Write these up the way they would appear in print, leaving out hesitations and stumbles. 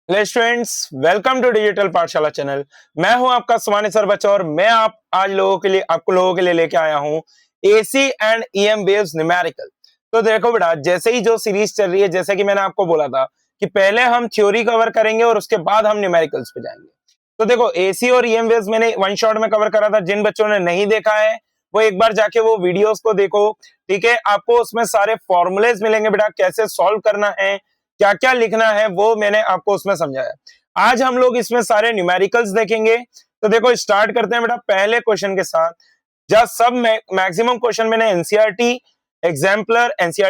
Hello students, welcome to digital Pathshala channel. मैं हूं आपका सुमानी सर बच्चा और मैं आज लोगों के लिए लेके आया हूं AC and EM waves numerical. तो देखो बेटा, जैसे ही जो सीरीज चल रही है, जैसे कि मैंने आपको बोला था कि पहले हम थ्योरी कवर करेंगे और उसके बाद हम न्यूमेरिकल्स पे जाएंगे। तो देखो, एसी और ईएम वेव्स मैंने वन शॉट में कवर करा था। जिन बच्चों ने नहीं देखा है वो एक बार जाके वो वीडियोस को देखो। ठीक है, आपको उसमें सारे फॉर्मूलेज मिलेंगे बेटा, कैसे सॉल्व करना है, क्या क्या लिखना है, वो मैंने आपको उसमें समझाया। आज हम लोग इसमें सारे न्यूमेरिकल्स देखेंगे। तो देखो, स्टार्ट करते हैं बेटा पहले क्वेश्चन के साथ। जब सब मैक्सिमम क्वेश्चन मैंने NCERT exemplar as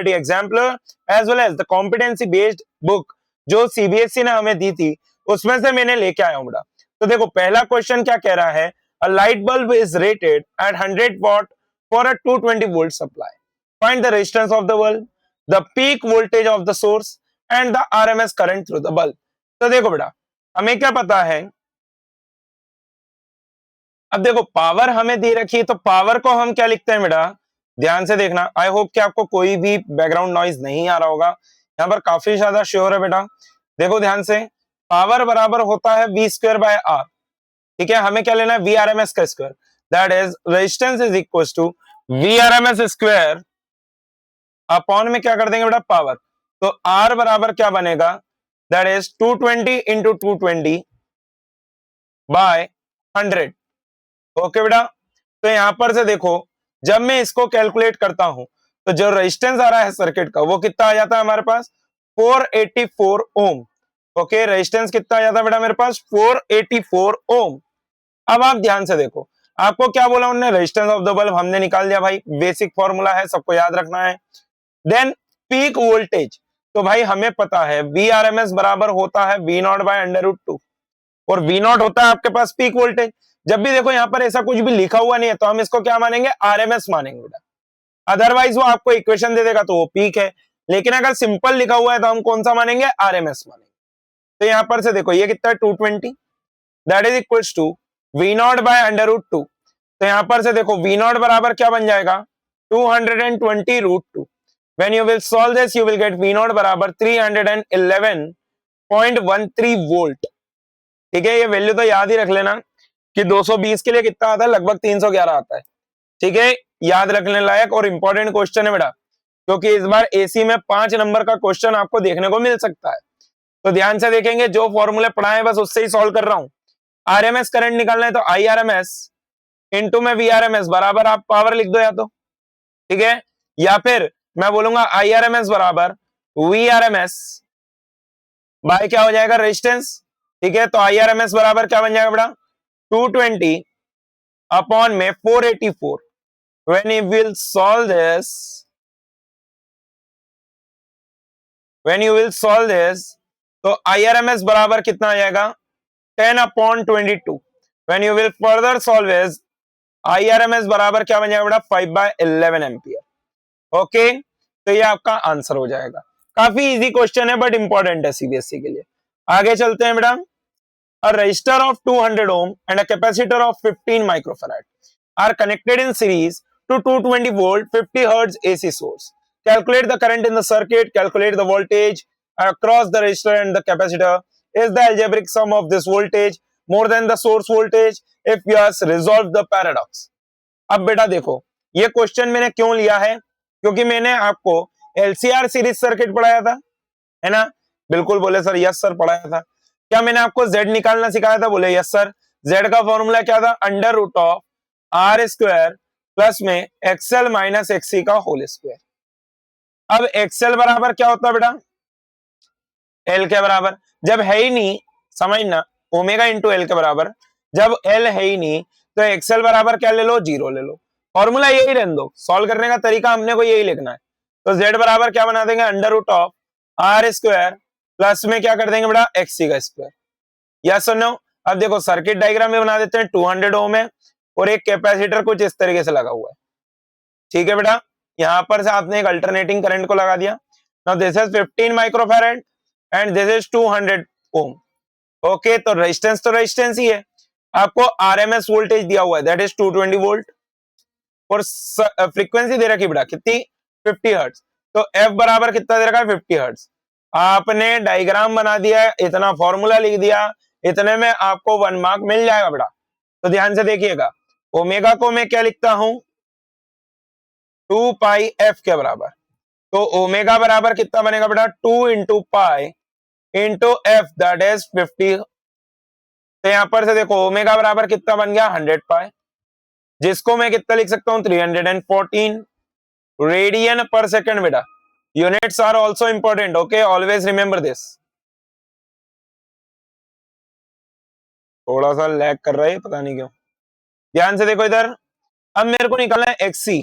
well as the competency based book जो सीबीएसई ने हमें दी थी उसमें से मैंने लेके आया हूं बेटा। तो देखो, पहला क्वेश्चन क्या कह रहा है, a light bulb is rated at 100 watt for a 220 volt supply, find the resistance of the bulb, the peak voltage of the source and the RMS current through the bulb. तो देखो बेटा, हमें क्या पता है, अब देखो पावर हमें दी रखी है तो पावर को हम क्या लिखते हैं बेटा, ध्यान से देखना। आई होप कि आपको कोई भी बैकग्राउंड नॉइज नहीं आ रहा होगा, यहाँ पर काफी ज्यादा श्योर है बेटा। देखो ध्यान से, पावर बराबर होता है वी स्क्वायर बाय आर। ठीक है, हमें क्या लेना है, वी आर एम एस का square, that is resistance is equal to V R M S square upon में क्या कर देंगे बेटा, पावर। तो आर बराबर क्या बनेगा, that is 220 into 220 by 100। Okay बेटा, तो यहां पर से देखो, जब मैं इसको कैलकुलेट करता हूं तो जो रेजिस्टेंस आ रहा है सर्किट का वो कितना आ जाता है हमारे पास, 484 ओम। ओके, रेजिस्टेंस कितना आ जाता है बेटा मेरे पास, 484 ओम। अब आप ध्यान से देखो, आपको क्या बोला उन्होंने, रेजिस्टेंस ऑफ द बल्ब हमने निकाल दिया भाई, बेसिक फॉर्मूला है, सबको याद रखना है। देन पीक वोल्टेज, तो भाई हमें पता है वी आर एम एस बराबर होता है V not by under root 2, और वी नॉट होता है आपके पास पीक वोल्टेज। जब भी देखो यहाँ पर ऐसा कुछ भी लिखा हुआ नहीं है तो हम इसको क्या मानेंगे, आरएमएस मानेंगे बेटा। अदरवाइज वो आपको इक्वेशन दे देगा तो वो पीक है, लेकिन अगर सिंपल लिखा हुआ है तो हम कौन सा मानेंगे, आरएमएस मानेंगे। तो यहाँ पर से देखो ये कितना है, 220, that is equal to V not by under root 2। तो यहाँ पर से देखो वी नॉट बराबर क्या बन जाएगा, 220 root 2। When you will solve this you will get V not बराबर 311.13 वोल्ट। ठीक है, ये वैल्यू तो याद ही रख लेना कि 220 के लिए कितना आता है, लगभग 311 आता है। ठीक है, याद रखने लायक और इंपॉर्टेंट क्वेश्चन है बेटा, क्योंकि इस बार एसी में 5 नंबर का क्वेश्चन आपको देखने को मिल सकता है। तो ध्यान से देखेंगे, जो फॉर्मूले पढ़ाए बस उससे ही सॉल्व कर रहा हूं। आरएमएस करंट निकालना है तो I R M S into में वी आर एम एस बराबर आप पावर लिख दो या तो, ठीक है, या फिर मैं बोलूंगा आई आर एम एस बराबर V R M S by क्या हो जाएगा, रेजिस्टेंस। ठीक है, तो आई आर एम एस बराबर क्या बन जाएगा बेटा, 220 अपॉन में 484। when you will solve this when you will solve this तो IRMS बराबर कितना आ जाएगा, 10 upon 22। when you will further solve this IRMS बराबर क्या बन जाएगा बेटा, 5/11 एम्पियर। ओके, तो ये आपका आंसर हो जाएगा। काफी इजी क्वेश्चन है बट इंपॉर्टेंट है सीबीएसई के लिए। आगे चलते हैं बेटा। A resistor of 200 ohm and a capacitor of 15 microfarad are connected in series to 220 volt 50 hertz AC source. Calculate the current in the circuit. Calculate the voltage across the resistor and the capacitor. Is the algebraic sum of this voltage more than the source voltage? If yes, resolve the paradox. अब बेटा देखो, ये question मैंने क्यों लिया है, क्योंकि मैंने आपको एलसीआर सीरीज सर्किट पढ़ाया था, है ना। बिल्कुल बोले सर, यस सर पढ़ाया था। क्या मैंने आपको जेड निकालना सिखाया था, बोले यस सर। जेड का फॉर्मूला क्या था, under root of R square plus में एक्सएल माइनस एक्सी का होल स्क्वायर। अब एक्सएल बराबर क्या होता है बेटा, एल के बराबर। जब है ही नहीं, समझना, ओमेगा इंटू एल के बराबर। जब एल है ही नहीं तो एक्सएल बराबर क्या ले लो, जीरो ले लो। फॉर्मूला यही रहने दो, सॉल्व करने का तरीका हमने को यही लिखना है। तो जेड बराबर क्या बना देंगे, under root of R square plus में क्या कर देंगे बेटा, एक्सी का स्क्वायर। यस और नो। अब देखो सर्किट डायग्राम में बना देते हैं, 200 ओम है और एक कैपेसिटर कुछ इस तरीके से लगा हुआ है। ठीक है बेटा, यहां पर से आपने एक अल्टरनेटिंग करंट को लगा दिया। Now this is 15 microfarad and this is 200 ohm. Okay, तो रेजिस्टेंस तो रेजिस्टेंस ही है। आपको आरएमएस वोल्टेज दिया हुआ है, दैट इज 220 वोल्ट, और फ्रीक्वेंसी दे रखी बेटा कितनी, 50 हर्ट्ज। तो एफ बराबर कितना दे रखा है, 50 हर्ट्ज। आपने डायग्राम बना दिया, इतना फॉर्मूला लिख दिया, इतने में आपको 1 मार्क मिल जाएगा बेटा। तो ध्यान से देखिएगा, ओमेगा को मैं क्या लिखता हूं, 2 पाई एफ के बराबर। तो ओमेगा बराबर कितना बनेगा बेटा, 2 into pi into F, that is 50। तो यहां पर से देखो ओमेगा बराबर कितना बन गया, 100 पाई, जिसको मैं कितना लिख सकता हूं, 314 रेडियन पर सेकेंड बेटा। Units are also important, okay, always remember this. थोड़ा सा लैग कर रहा है, पता नहीं क्यों। ध्यान से देखो इधर, अब मेरे को निकालना है एक्सी।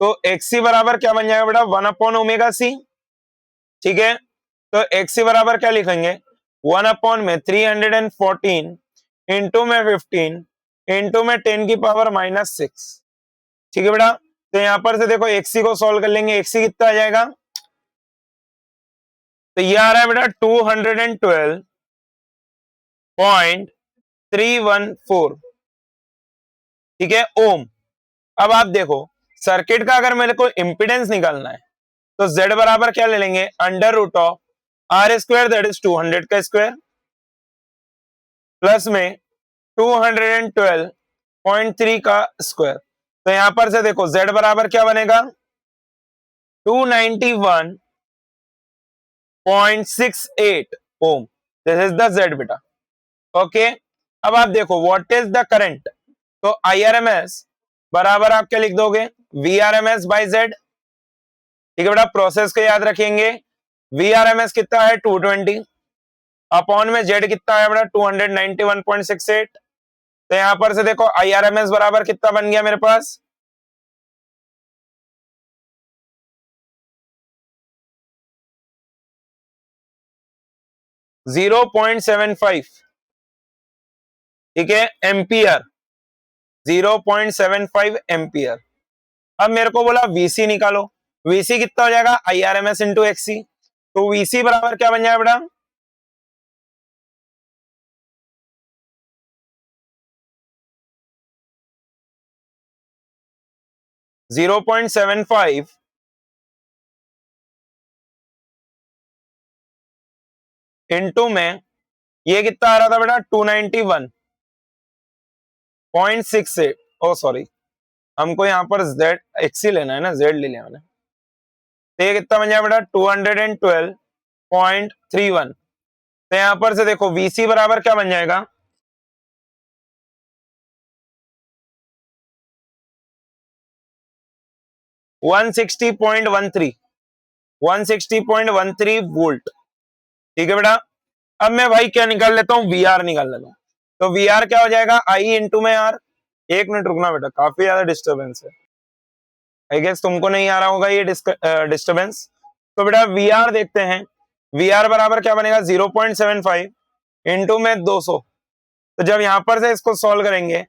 तो एक्सी बराबर क्या बन जाएगा बेटा, 1 अपॉन ओमेगा सी। ठीक है, तो एक्सी बराबर क्या लिखेंगे, 1 अपॉन में 314 इंटू में 15 इंटू में 10 की पावर -6। ठीक है बेटा, तो यहां पर से देखो एक्सी को सॉल्व कर लेंगे, एक्सी कितना आ जाएगा, तो ये आ रहा है बेटा 212.314। ठीक है, ओम। अब आप देखो सर्किट का अगर मेरे को इंपीडेंस निकालना है तो Z बराबर क्या ले लेंगे, under root of R square, that is 200 का स्क्वायर, प्लस में 212.3 का स्क्वायर। तो यहां पर से देखो Z बराबर क्या बनेगा, 291.68 ओम। दिस इज द Z बेटा। ओके, अब आप देखो व्हाट इज द करंट, तो IRMS बराबर आप क्या लिख दोगे, VRMS बाई Z। ठीक है बेटा, प्रोसेस को याद रखेंगे, VRMS कितना है 220, अपॉन में Z कितना है बेटा 291.68। तो यहां पर से देखो IRMS बराबर कितना बन गया मेरे पास, जीरो 0.75। ठीक है, एम्पियर, 0.75 एम्पियर। अब मेरे को बोला VC निकालो, VC कितना हो जाएगा, IRMS इंटू XC। तो VC बराबर क्या बन जाएगा बेटा, जीरो 0.75 इंटू में ये कितना आ रहा था बेटा, 291.68। ओ सॉरी, हमको यहाँ पर Z XC लेना है ना, Z ले लिया मैंने। तो ये कितना बन जाएगा बेटा 212.31। तो यहां पर से देखो VC बराबर क्या बन जाएगा, 160.13 वोल्ट। ठीक है बेटा, अब मैं भाई क्या निकाल लेता हूं, VR निकाल लेता हूं। तो VR क्या हो जाएगा, I इंटू में R। एक मिनट रुकना बेटा, काफी ज्यादा डिस्टर्बेंस है, आई गेस तुमको नहीं आ रहा होगा ये डिस्टर्बेंस। तो बेटा VR देखते हैं, VR बराबर क्या बनेगा, 0.75 इंटू में 200। तो जब यहां पर से इसको सॉल्व करेंगे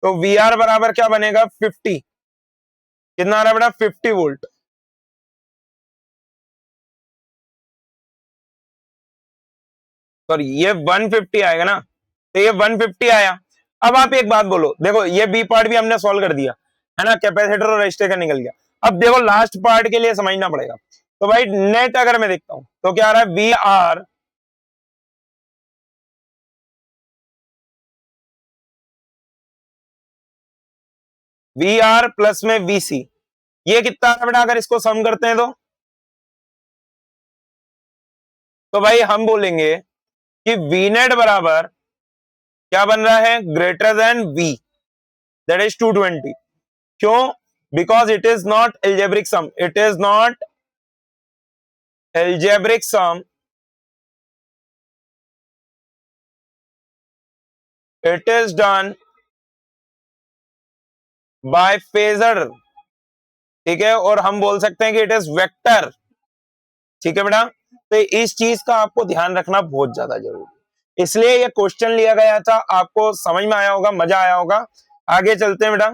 तो VR बराबर क्या बनेगा, 50। कितना आ रहा है बेटा, 50 वोल्ट। सॉरी, ये 150 आएगा ना, तो ये 150 आया। अब आप एक बात बोलो, देखो ये बी पार्ट भी हमने सॉल्व कर दिया है ना, कैपेसिटर और रेजिस्टर का निकल गया। अब देखो लास्ट पार्ट के लिए समझना पड़ेगा। तो भाई नेट अगर मैं देखता हूं तो क्या आ रहा है, वी आर प्लस में VC, ये कितना आ रहा है बेटा, अगर इसको सम करते हैं तो भाई हम बोलेंगे कि वी नेट बराबर क्या बन रहा है, greater than V, that is 220। क्यों, because it is not algebraic sum, it is not algebraic sum, it is done by phasor. ठीक है, और हम बोल सकते हैं कि इट इज वेक्टर। ठीक है बेटा, तो इस चीज का आपको ध्यान रखना बहुत ज्यादा जरूरी है, इसलिए ये क्वेश्चन लिया गया था, आपको समझ में आया होगा, मजा आया होगा। आगे चलते हैं बेटा,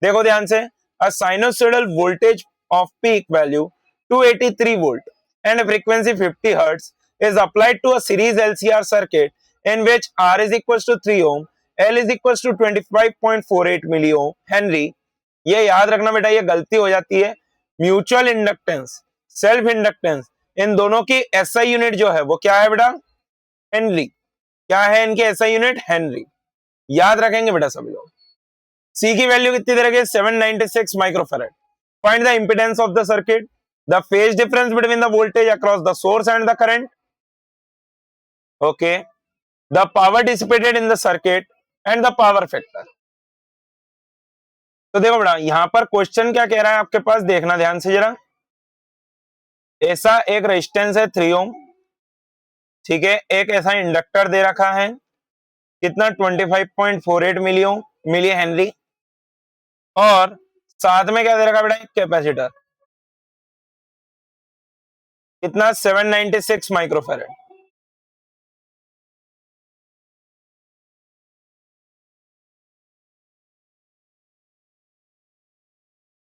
देखो ध्यान से, a sinusoidal voltage of peak value 283 volt and a frequency 50 hertz is applied to a series LCR circuit in which R is equals to 3 ohm, L is equals to 25.48 milli ohm Henry। ये याद रखना बेटा, ये गलती हो जाती है, mutual inductance self inductance, इन दोनों की एसआई यूनिट जो है वो क्या है बेटा, हेनरी। क्या है इनके एसआई यूनिट, हेनरी। याद रखेंगे बेटा सभी लोग। सी की वैल्यू कितनी दे रखी है, 796 microfarad. Find the impedance of the circuit, the phase difference between the voltage across the source and the current, okay, the power dissipated in the circuit and the power factor. तो देखो बेटा यहां पर question क्या कह रहा है आपके पास, देखना ध्यान से जरा। ऐसा एक रेजिस्टेंस है 3 ओम, ठीक है, एक ऐसा इंडक्टर दे रखा है कितना 25.48 मिली हेनरी, और साथ में क्या दे रखा बेटा, एक कैपेसिटर कितना 796 माइक्रोफैराड।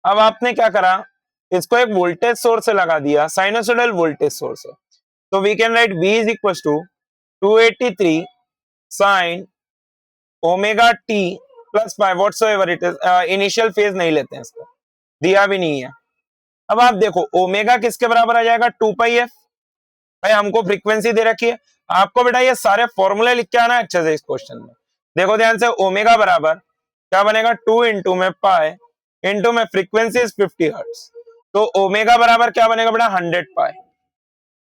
अब आपने क्या करा, इसको एक वोल्टेज सोर्स से लगा दिया, साइनोसोडल वोल्टेज सोर्स है, तो we can write V is equal to 283 sine omega T plus 5 whatsoever it is. Initial phase नहीं लेते हैं इसका, दिया भी नहीं है। अब आप देखो ओमेगा किसके बराबर आ जाएगा, 2 पाई एफ। भाई हमको फ्रीक्वेंसी दे रखी है, आपको बेटा ये सारे फॉर्मूले लिख के आना अच्छे से इस क्वेश्चन में। देखो ध्यान से, ओमेगा बराबर क्या बनेगा, 2 इंटू में पाई इंटू में फ्रीक्वेंसी इज 50 हर्ट्ज, तो ओमेगा बराबर क्या बनेगा बेटा, 100 पाई।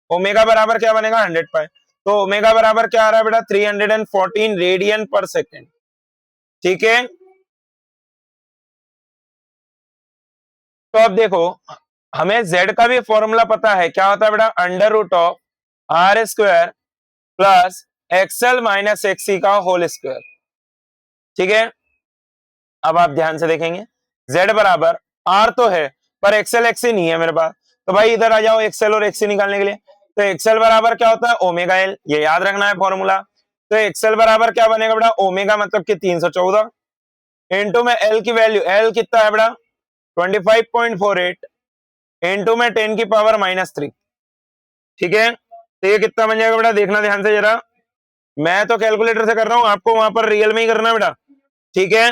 ओमेगा बराबर क्या बनेगा, 100 पाई। तो ओमेगा बराबर क्या आ रहा है बेटा, 314 रेडियन पर सेकेंड, ठीक है। तो अब देखो हमें Z का भी फॉर्मूला पता है, क्या होता है बेटा, under root of R square plus XL minus XC का होल स्क्वायर, ठीक है। अब आप ध्यान से देखेंगे, Z बराबर R तो है पर एक्सएल एक्सी नहीं है मेरे पास, तो भाई इधर आ जाओ एक्सएल और एक्सी निकालने के लिए। तो एक्सएल बराबर क्या होता है, ओमेगा एल, ये याद रखना है फॉर्मूला। तो एक्सएल बराबर क्या बनेगा बेटा, ओमेगा मतलब कि 314 इंटू में एल की वैल्यू, एल कितना है बेटा 25.48 इंटू में 10 की पावर -3, ठीक है। तो ये कितना बन जाएगा बेटा, देखना ध्यान से जरा, मैं तो कैलकुलेटर से कर रहा हूं, आपको वहां पर रियल में ही करना है बेटा, ठीक है।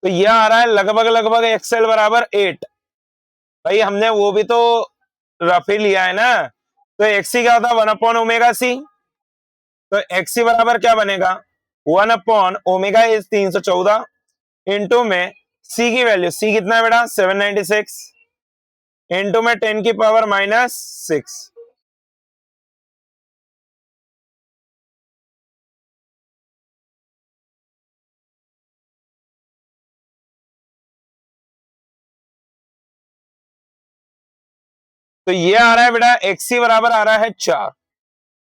तो यह आ रहा है लगभग लगभग एक्सएल बराबर 8। भाई हमने वो भी तो रफ ही लिया है ना। तो एक्सी क्या होता है, 1/ओमेगा सी। तो एक्सी बराबर क्या बनेगा, 1/ओमेगा इज 314 इंटू में सी की वैल्यू, सी कितना है बेटा 796 इंटू में 10 की पावर -6। तो ये आ रहा है बेटा एक्सी बराबर आ रहा है 4,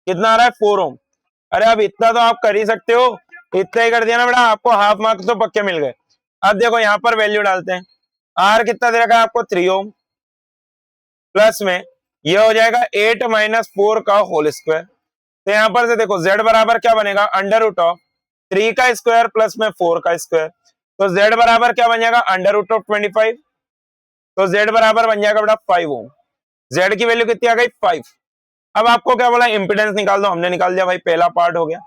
कितना आ रहा है 4 ओम। अरे अब इतना तो आप कर ही सकते हो, इतना ही कर दिया ना बेटा, आपको हाफ मार्क्स तो पक्के मिल गए। अब देखो यहां पर वैल्यू डालते हैं, आर कितना दे रखा है आपको 3 ओम, प्लस में ये हो जाएगा 8 - 4 का होल स्क्वायर। तो यहां पर से देखो जेड बराबर क्या बनेगा, अंडर रूट ऑफ 3 का स्क्वायर प्लस में 4 का स्क्वायर। तो जेड बराबर क्या बन जाएगा, अंडर रूट ऑफ 25। तो जेड बराबर बन जाएगा बेटा 5 ओम। जेड की वैल्यू कितनी आ गई, 5। अब आपको क्या बोला, इंपिडेंस निकाल दो, हमने निकाल दिया भाई, पहला पार्ट हो गया।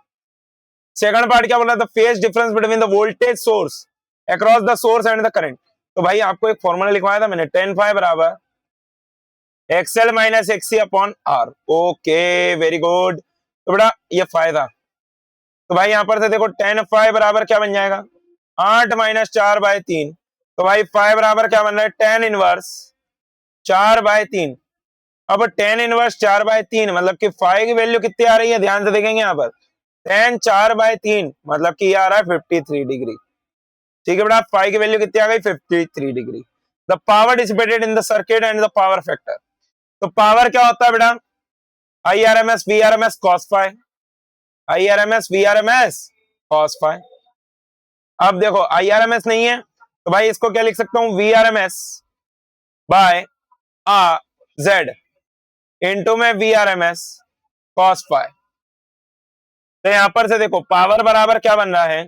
सेकंड पार्ट क्या बोला, the phase difference between the voltage source across the source and the current. तो भाई आपको एक फॉर्मूला लिखवाया था मैंने, 10 फाई बराबर XL minus XC upon R. Okay very good. तो बेटा ये फायदा, तो भाई यहां पर से देखो 10 फाई बराबर क्या बन जाएगा, 8 - 4/3। तो भाई फाई बराबर क्या बन रहा है, 10 इनवर्स 4/3। अब 10 इनवर्स 4/3 मतलब कि फाई की वैल्यू कितनी आ रही है, ध्यान से देखेंगे यहाँ पर 10 4/3 मतलब कि ये आ रहा है 53 डिग्री, ठीक है बेटा। फाई की वैल्यू कितनी आ गई, 53 degree. The power dissipated in the circuit and the power factor. तो पावर क्या होता है बेटा, IRMS VRMS cos phi, IRMS VRMS cos phi. अब देखो IRMS नहीं है तो भाई इसको क्या लिख सकता हूं, VRMS बाय आ Z इंटू में VRMS cos फाई। तो यहां पर से देखो पावर बराबर क्या बन रहा है,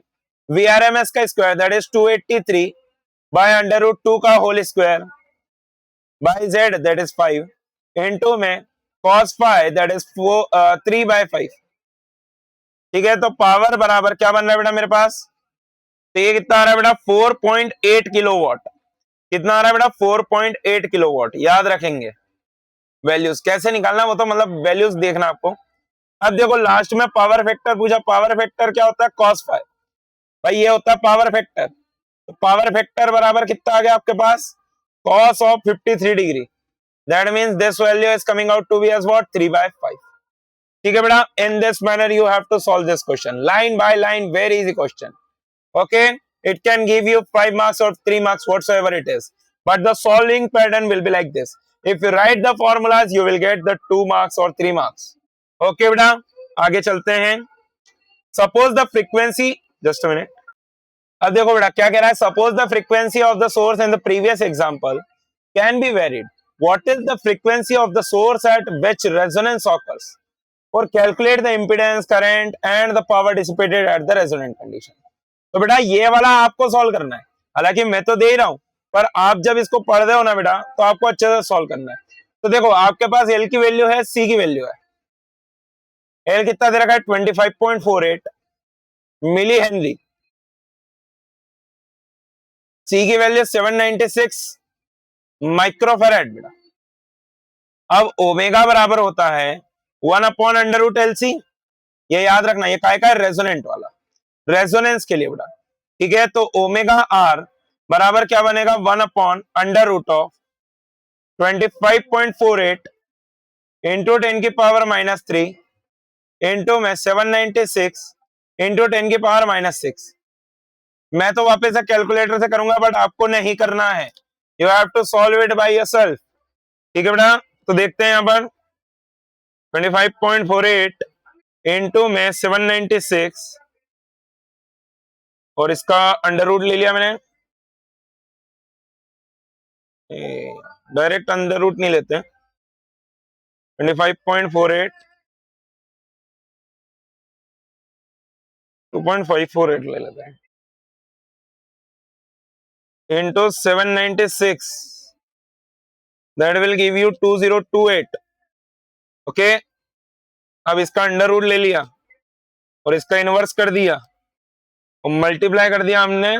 VRMS का square that is 283 by under root 2 का whole square by Z that is 5 into में cos फाई दैट इज 3/5, ठीक है। तो पावर बराबर क्या बन रहा है बेटा मेरे पास तो ये कितना आ रहा है बेटा 4.8 किलोवाट। कितना आ रहा है बेटा 4.8 किलोवाट। याद रखेंगे वैल्यूज कैसे निकालना, वो तो मतलब वैल्यूज देखना आपको। अब देखो लास्ट में पावर फैक्टर पूछा। पावर फैक्टर क्या होता है? cos phi. भाई ये होता है पावर फैक्टर। तो पावर फैक्टर बराबर कितना आ गया आपके पास? cos of 53 degree. That means this value is coming out to be as what 3/5। ठीक है बेटा, in this manner you have to solve this question line by line, very easy question. Okay, it can give you 5 marks or 3 marks whatsoever it is, but the solving pattern will be like this. If you write the formulas you will get the 2 marks or 3 marks. Okay बेटा, आगे चलते हैं। Suppose the frequency, just a minute. अब देखो बेटा क्या कह रहा है, suppose the frequency of the source in the previous example can be varied. What is the frequency of the source at which resonance occurs? Or calculate the impedance, current and the power dissipated at the resonant condition. तो बेटा ये वाला आपको solve करना है। हालांकि मैं तो दे ही रहा हूं, पर आप जब इसको पढ़ रहे हो ना बेटा तो आपको अच्छे से सॉल्व करना है। तो देखो आपके पास एल की वैल्यू है, सी की वैल्यू है। एल कितना दे रखा है? 25.48 मिली हेनरी। सी की वैल्यू 796 माइक्रोफेरेड बेटा। अब ओमेगा बराबर होता है 1/√LC। ये याद रखना, ये काय का है? रेजोनेंट वाला, रेजोनेंस के लिए बेटा। ठीक है, तो ओमेगा आर बराबर क्या बनेगा? 1/√25.48 इंटू 10⁻³ इंटू में 796 इंटू 10⁻⁻6। मैं तो वापस से कैलकुलेटर से करूंगा, बट आपको नहीं करना है। You have to solve it by yourself. ठीक है बेटा, तो देखते हैं यहाँ पर 25.48 इंटू में 796 और इसका अंडर रूट ले लिया मैंने। डायरेक्ट अंडर रूट नहीं लेते, 25.48 2.548 ले लेते हैं into 796, that will give you 2028। Okay, अब इसका अंडर रूट ले लिया और इसका इनवर्स कर दिया और मल्टीप्लाई कर दिया हमने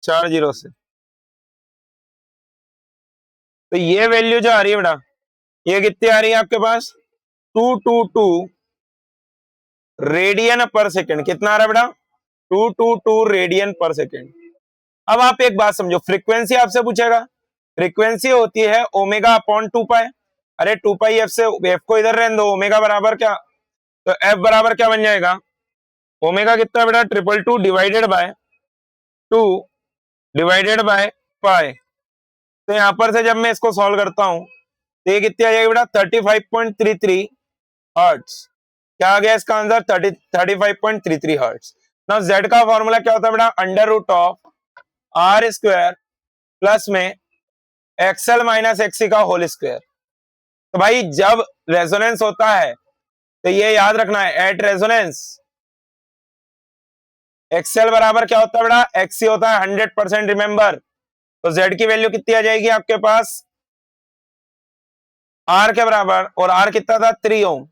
4 जीरो से। तो ये वैल्यू जो आ रही है बेटा, ये कितनी आ रही है आपके पास? 222 रेडियन पर सेकेंड। कितना आ रहा है बेटा? 222 रेडियन पर सेकेंड। अब आप एक बात समझो, फ्रीक्वेंसी आपसे पूछेगा। फ्रीक्वेंसी होती है ओमेगा अपॉन 2 पाई। अरे 2 पाई एफ से एफ को इधर रहने दो, ओमेगा बराबर क्या? तो एफ बराबर क्या बन जाएगा? ओमेगा कितना बेटा? 222 divided by 2 divided by pi. तो यहां पर से जब मैं इसको सॉल्व करता हूं तो ये कितनी आ जाएगी बेटा? 35.33 हर्ट्ज। क्या आ गया इसका आंसर? 35.33 हर्ट्ज। नाउ जेड का फॉर्मूला क्या होता है बेटा? Under root of r² plus में एक्सएल माइनस एक्सी का होल स्क्वायर। तो भाई जब रेजोनेंस होता है तो ये याद रखना है, एट रेजोनेंस एक्सएल बराबर क्या होता है बेटा? एक्सी होता है 100%, रिमेंबर। तो जेड की वैल्यू कितनी आ जाएगी आपके पास? आर के बराबर, और आर कितना था? 3 ओम।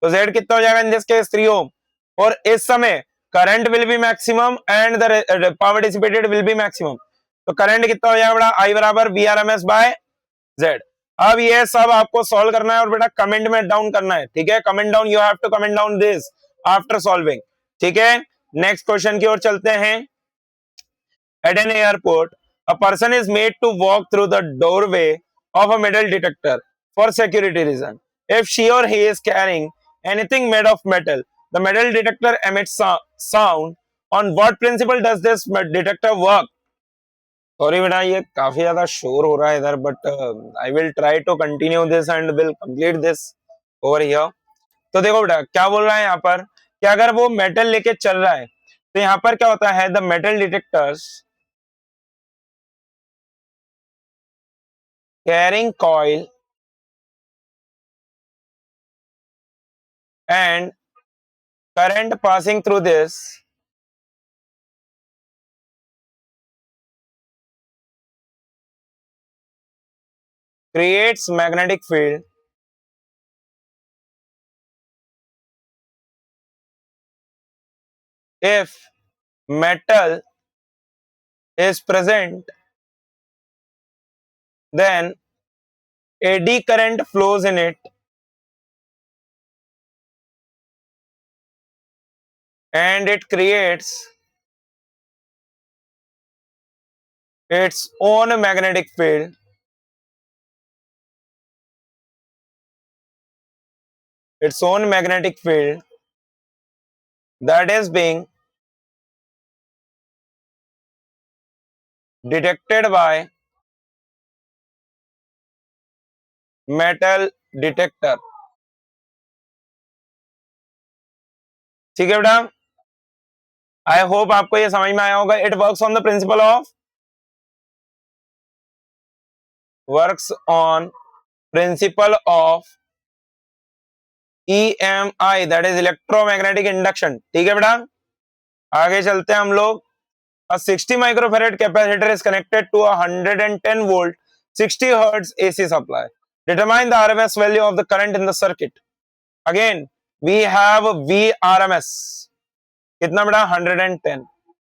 तो जेड कितना हो जाएगा इन दिस केस? 3 ओम। और इस समय current will be maximum and the power dissipated will be maximum. तो करंट कितना हो जाएगा बेटा? आई बराबर VRMS बाय जेड। अब ये सब आपको सॉल्व करना है और बेटा कमेंट में डाउन करना है। ठीक है, comment down, you have to comment down this after solving. ठीक है, नेक्स्ट क्वेश्चन की ओर चलते हैं। At an airport, a person is made to walk through the doorway of a metal detector for security reason. If she or he is carrying anything made of metal, the metal detector emits sound. On what principle does this detector work? Sorry बेटा, ये काफी ज्यादा शोर हो रहा है इधर, but I will try to continue this and will complete this over here. तो देखो बेटा क्या बोल रहा है यहाँ पर कि अगर वो मेटल लेके चल रहा है तो यहाँ पर क्या होता है? The metal detectors carrying coil and current passing through this creates magnetic field if metal is present, then AD current flows in it and it creates its own magnetic field. Its own magnetic field that is being detected by metal detector. ठीक है बेटा, I hope आपको ये समझ में आया होगा. It works on principle of EMI, that is electromagnetic induction. ठीक है बेटा, आगे चलते हैं हम लोग. A 60 microfarad capacitor is connected to a 110 volt 60 hertz AC supply. Determine the RMS value of the current in the circuit. Again, we have VRMS. कितना बेटा? 110.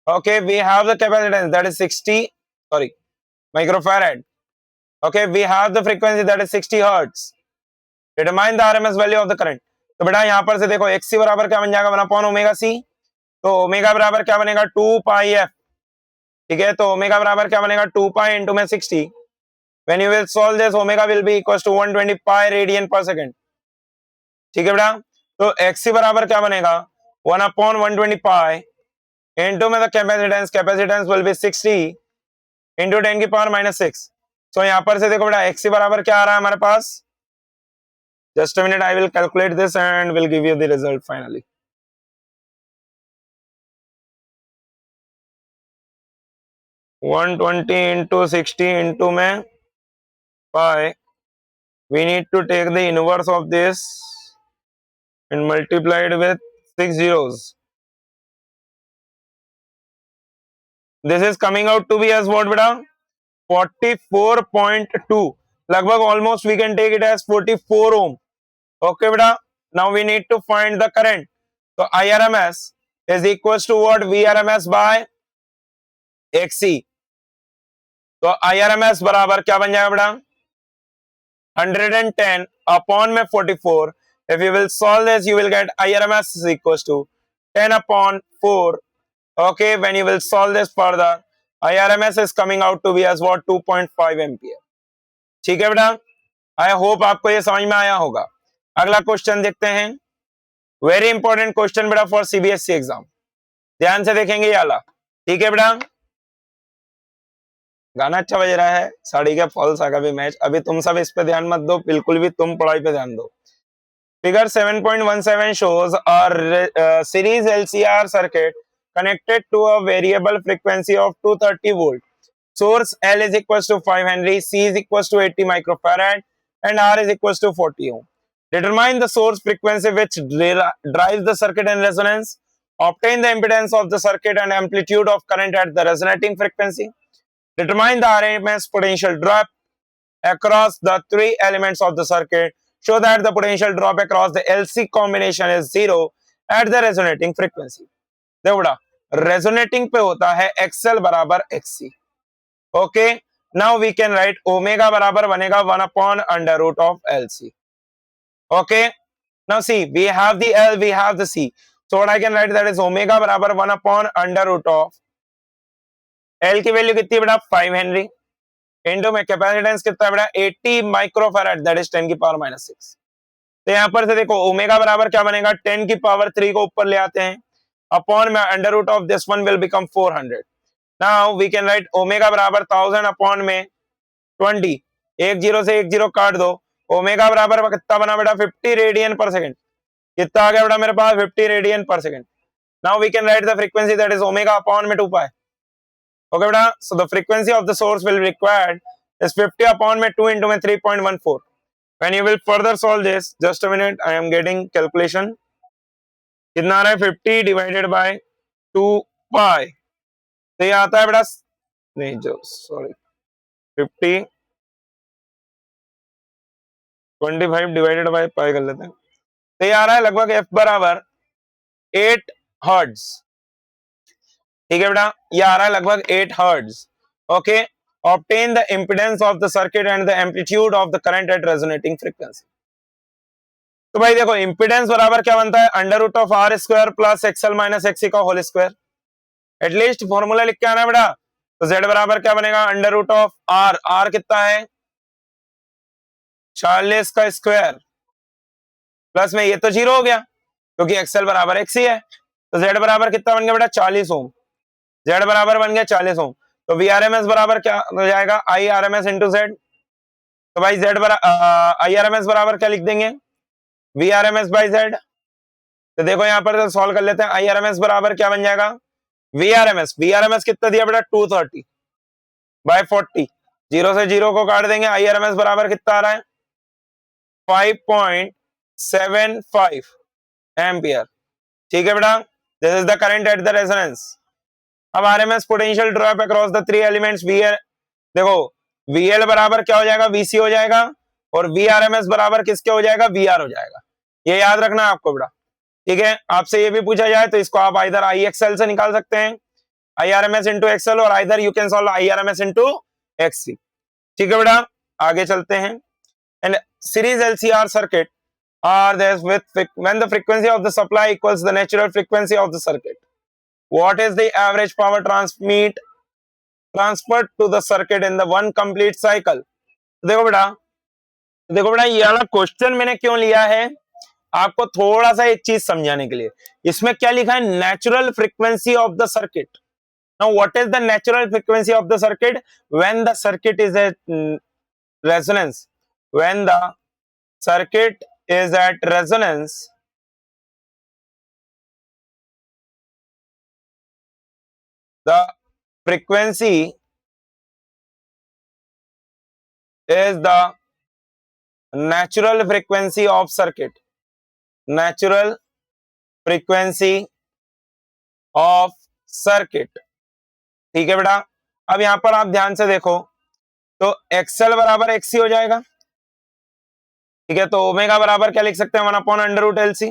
Okay, we have the capacitance that is 60, sorry, microfarad. Okay, we have the frequency that is 60 hertz. Determine the RMS value of the current. तो बेटा यहां पर से देखो XC बराबर क्या बन जाएगा? 1/ओमेगा C. तो ओमेगा बराबर क्या बनेगा? 2 पाई f. ठीक है, तो ओमेगा बराबर क्या बनेगा? 2 पाई इंटू में 60. When you will solve this, omega will be equal to 120 pi radian per second. ठीक है बेटा, तो XC बराबर क्या बनेगा? 1/120 पाई इंटू में the capacitance will be 60 into 10 की पावर -6. तो यहां पर से देखो बेटा XC बराबर क्या आ रहा है हमारे पास? Just a minute, I will calculate this and will give you the result finally. 120 into 60 into में pi, we need to take the inverse of this and multiply it with 6 zeros. This is coming out to be as what beta? 44.2. लगभग almost we can take it as 44 ohm. Okay beta, now we need to find the current. So IRMS is equals to what? VRMS by XC. तो IRMS बराबर क्या बन जाएगा बेटा? 110 upon में 44. If you will solve this, you will get IRMS is equals to 10 upon 4. Okay, when you will solve this further, IRMS is coming out to be as what? 2.5 ampere. ठीक है बेटा, I hope आपको ये समझ में आया होगा. अगला क्वेश्चन देखते हैं. वेरी इंपॉर्टेंट क्वेश्चन बेटा फॉर CBSE एग्जाम. ध्यान से देखेंगे ये वाला. ठीक है बेटा, गाना अच्छा बज रहा है, साड़ी का फॉल्स का भी मैच. अभी तुम सब इस पे ध्यान मत दो, बिल्कुल भी तुम पढ़ाई पे ध्यान दो. Figure 7.17 shows a series LCR circuit connected to a variable frequency of 230 volt. Source L is equals to 5 Henry, C is equals to 80 microfarad, and R is equals to 40 ohm. Determine the source frequency which drives the circuit in resonance. Obtain the impedance of the circuit and amplitude of current at the resonating frequency. Determine the RMS potential drop across the three elements of the circuit. Show that the potential drop across the LC combination is 0 at the resonating frequency. देखो बेटा, resonating पे होता है XL बराबर XC. Okay, now we can write omega बराबर बनेगा 1/√ of LC. Okay, now see, we have the L, we have the C. So what I can write, that is omega बराबर 1/√ of L की value कितनी बेटा? 5 Henry into में capacitance कितना बेटा? 80 microfarad, that is 10 की पावर -6. तो यहां पर से देखो ओमेगा बराबर क्या बनेगा? 10 की पावर 3 को ऊपर ले आते हैं, अपॉन में under root of this one will become 400. Now we can write omega बराबर 1000 अपॉन में 20. एक जीरो से एक जीरो काट दो. ओमेगा बराबर कितना बना बेटा? 50 रेडियन पर सेकंड. कितना आ गया बेटा मेरे पास? 50 radian per second. Now we can write the frequency, that is omega upon में 2 पाई. Okay beta, so the frequency of the source will required is 50 upon में 2 into में 3.14. When you will further solve this, just a minute, I am getting calculation. कितना आ रहा है? 50 divided by 2 pi. तो ये आता है बेटा, नहीं जो सॉरी 50 25 divided by pi कर लेते हैं. तो ये आ रहा है लगभग F बराबर 8 हर्ट्ज. ठीक है बेटा, ये आ रहा है लगभग 8 hertz. Okay, obtain the impedance of the circuit and the amplitude of the current at resonating frequency. तो भाई देखो, इम्पीडेंस बराबर क्या बनता है, under root of R square plus XL minus XC का होल स्क्वायर। एटलीस्ट फॉर्मूला लिख के आना है बेटा। तो जेड बराबर क्या बनेगा, under root of R, R कितना है 40 का स्क्वायर, प्लस में ये तो 0 हो गया क्योंकि एक्सएल बराबर एक्स ही है। तो जेड बराबर कितना बन गया बेटा 40 ओम, जेड बराबर बन गया 40 ओम। तो वी आर एम एस बराबर क्या हो जाएगा, I R M S into Z. तो भाई जेड बराबर आई आर एम एस बराबर क्या लिख देंगे, V R M S by Z. तो देखो यहाँ पर सॉल्व कर लेते हैं, आई आर एम एस बराबर क्या बन जाएगा, V R M S, V R M S कितना दिया बेटा 230 बाय 40, 0 से 0 को काट देंगे, आई आर एम एस बराबर कितना आ रहा है 5.75 एम्पियर। ठीक है बेटा, this is the current at the resonance. अब RMS potential drop across the 3 elements VL, देखो वीएल बराबर क्या हो जाएगा, वीसी हो जाएगा, और वीआरएमएस बराबर किसके हो जाएगा, वीआर हो जाएगा। ये याद रखना है आपको बेटा। ठीक है, आपसे ये भी पूछा जाए तो इसको आप आइदर आई एक्सएल से निकाल सकते हैं, I R M S into XL, और either you can solve I R M S into XC. ठीक है बेटा, आगे चलते हैं। And series LCR circuit are there with when the frequency of the supply equals the natural frequency of the circuit, what is the average power transferred to the circuit in the one complete cycle। देखो बेटा, ये वाला question मैंने क्यों लिया है, आपको थोड़ा सा एक चीज समझाने के लिए। इसमें क्या लिखा है, natural frequency of the circuit. Now what is the natural frequency of the circuit, when the circuit is at resonance, when the circuit is at resonance, the frequency is the natural frequency of circuit, natural frequency of circuit। ठीक है बेटा, अब यहां पर आप ध्यान से देखो तो XL बराबर XC हो जाएगा। ठीक है, तो ओमेगा बराबर क्या लिख सकते हैं, 1/√LC।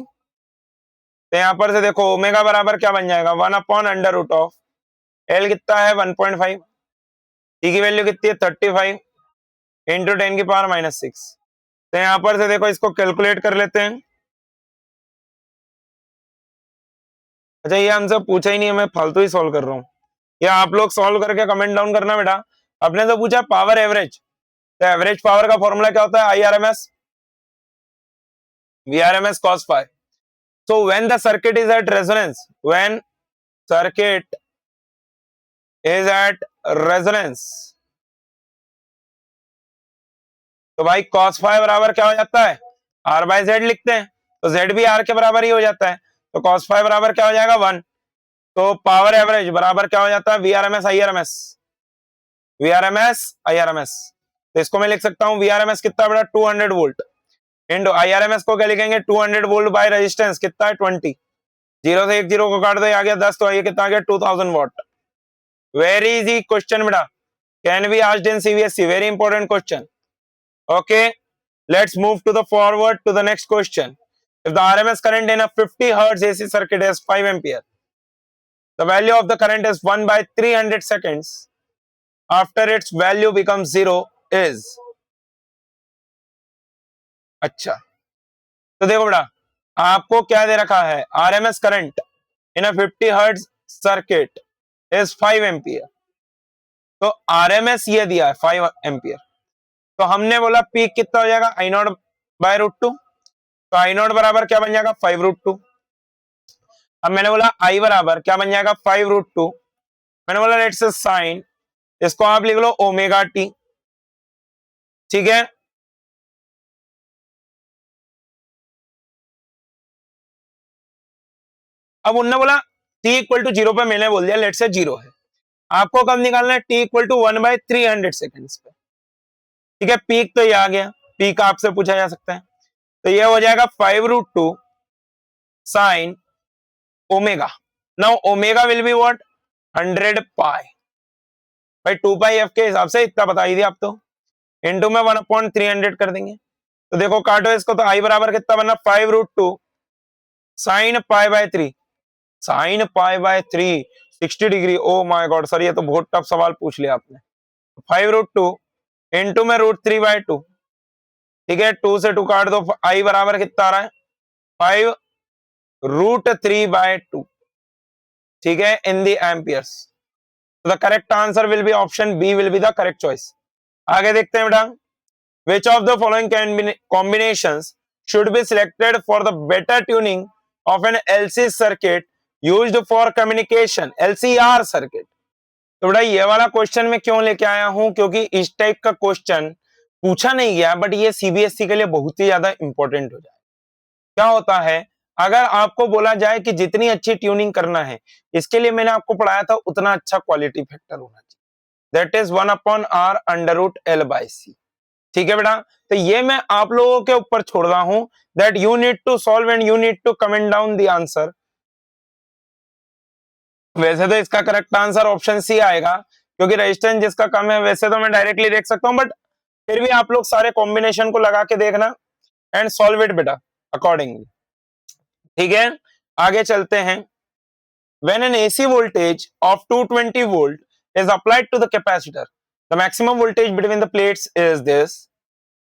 तो यहां पर से देखो ओमेगा बराबर क्या बन जाएगा, 1/√ऑफ एल कितना है 1.5, टी की वैल्यू कितनी है 35 इंटू 10⁻⁻6। तो यहां पर से देखो इसको कैलकुलेट कर लेते हैं। अच्छा, ये हमसे पूछा ही नहीं है, मैं फालतू ही सॉल्व कर रहा हूँ, या आप लोग सॉल्व करके कमेंट डाउन करना बेटा। अपने तो पूछा पावर एवरेज, तो एवरेज पावर का फॉर्मूला क्या होता है, I R M S V R M S cos phi. So when the circuit is at resonance, when circuit is at resonance, तो भाई cos फाई बराबर क्या हो जाता है, r बाय जेड लिखते हैं, तो z भी r के बराबर ही हो जाता है, तो cos फाई बराबर क्या हो जाएगा 1। तो पावर एवरेज बराबर क्या हो जाता है, V R M S I R M S, V R M S I R M S. तो इसको मैं लिख सकता हूँ वी आर एम एस कितना बड़ा 200 volt into I R M S को क्या लिखेंगे 200 वोल्ट बाय रेजिस्टेंस कितना है 20, 0 से 1 0 को काट दो, आ गया 10, तो ये कितना आ गया 2000 वॉट। वेरी इजी क्वेश्चन बेटा, can be asked in CBSE, very important question. Okay, let's move to the forward to the next question. If the RMS current in a 50 hertz AC circuit is 5 ampere, the value of the current is 1/300 seconds after its value becomes 0 is। अच्छा, तो देखो बेटा, आपको क्या दे रखा है, RMS current in a 50 hertz circuit is 5 ampere. तो RMS ये दिया है 5 एम्पियर, तो हमने बोला पीक कितना हो जाएगा आई नॉट बाय √2, तो आई नॉट बराबर क्या बन जाएगा 5√2। अब मैंने बोला आई बराबर क्या बन जाएगा 5√2, मैंने बोला लेट्स साइन, इसको आप लिख लो ओमेगा टी। ठीक है, अब उन्होंने बोला t इक्वल टू 0 पे, मैंने बोल दिया लेट्स से 0 है। आपको कब निकालना है, t इक्वल टू 1/300 सेकेंड्स पे। ठीक है, पीक तो ये आ गया, पीक आपसे पूछा जा सकता है, तो ये हो जाएगा 5√2 sine omega. Now omega will be what 100 पाई, भाई 2 पाई एफ के हिसाब से इतना बता ही दिया आप तो, इनटू में 1/300 कर देंगे। तो देखो काटो इसको, तो आई बराबर कितना बनना 5√2 sine pi by 3, sine pi by 3 60 degree, oh my God sir, ये तो बहुत टफ सवाल पूछ लिया आपने। 5√2 इंटू में √3/2, ठीक है, 2 से 2 काट दो, आई बराबर कितना आ रहा है 5√3/2, ठीक है, in the amperes. The correct answer will be option B will be the correct choice. आगे देखते हैं बेटा, which of the following combinations should be selected for the better tuning of an LC circuit used for communication, LCR circuit। तो बेटा ये वाला question मैं क्यों लेके आया हूं, क्योंकि इस टाइप का क्वेश्चन पूछा नहीं गया, बट ये सीबीएसई के लिए बहुत ही ज्यादा इंपॉर्टेंट हो जाए। क्या होता है, अगर आपको बोला जाए कि जितनी अच्छी ट्यूनिंग करना है, इसके लिए मैंने आपको पढ़ाया था उतना अच्छा क्वालिटी फैक्टर होना चाहिए, दैट इज 1/r √L/C। ठीक है बेटा, तो ये मैं आप लोगों के ऊपर छोड़ रहा हूं, that you need to solve and you need to comment down the answer. वैसे तो इसका करेक्ट आंसर ऑप्शन सी आएगा, क्योंकि रेजिस्टेंस जिसका कम है, वैसे तो मैं डायरेक्टली देख सकता हूं, बट फिर भी आप लोग सारे कॉम्बिनेशन को लगा के देखना एंड सॉल्व इट बेटा अकॉर्डिंगली। ठीक है, आगे चलते हैं। When an AC voltage of 220 volt is applied to the capacitor, the maximum voltage between the plates is this.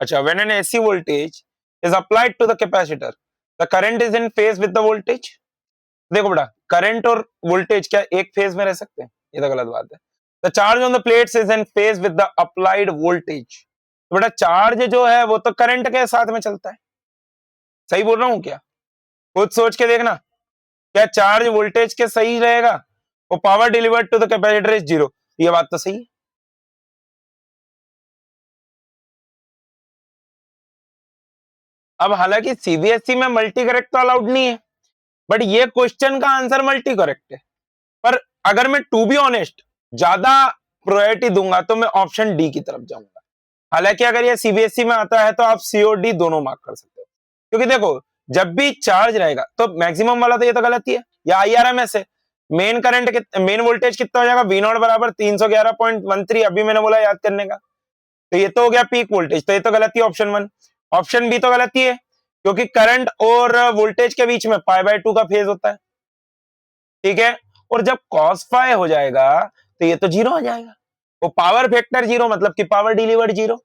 अच्छा, when an AC voltage is applied to the capacitor, the current is in phase with the voltage। देखो बेटा, current और voltage क्या एक phase में रह सकते हैं? ये तो गलत बात है। The charge on the plates is in phase with the applied voltage। तो बेटा चार्ज जो है वो तो करंट के साथ में चलता है, सही बोल रहा हूं क्या? खुद सोच के देखना, क्या चार्ज वोल्टेज के सही रहेगा? वो power delivered to the capacitor is 0, ये बात तो सही है। अब हालांकि सीबीएसई में मल्टी करेक्ट तो अलाउड नहीं है, बट ये क्वेश्चन का आंसर मल्टी करेक्ट है। पर अगर मैं टू बी ऑनेस्ट ज्यादा प्रायोरिटी दूंगा तो मैं ऑप्शन डी की तरफ जाऊंगा। हालांकि अगर ये सीबीएसई में आता है तो आप सी और डी दोनों मार्क कर सकते हो, क्योंकि देखो जब भी चार्ज रहेगा तो मैक्सिमम वाला तो ये तो गलत ही है, या आईआरएमएस है। मेन करंट मेन वोल्टेज कितना हो जाएगा, वी नॉट बराबर 311.13, अभी मैंने बोला याद करने का, तो ये तो हो गया पीक वोल्टेज, तो ये तो गलत ही ऑप्शन 1। ऑप्शन बी तो गलत ही है, क्योंकि करंट और वोल्टेज के बीच में π/2 का फेज होता है, ठीक है, और जब cos फाई हो जाएगा तो ये तो 0 हो जाएगा, वो पावर फैक्टर 0 मतलब कि पावर डिलीवर्ड 0,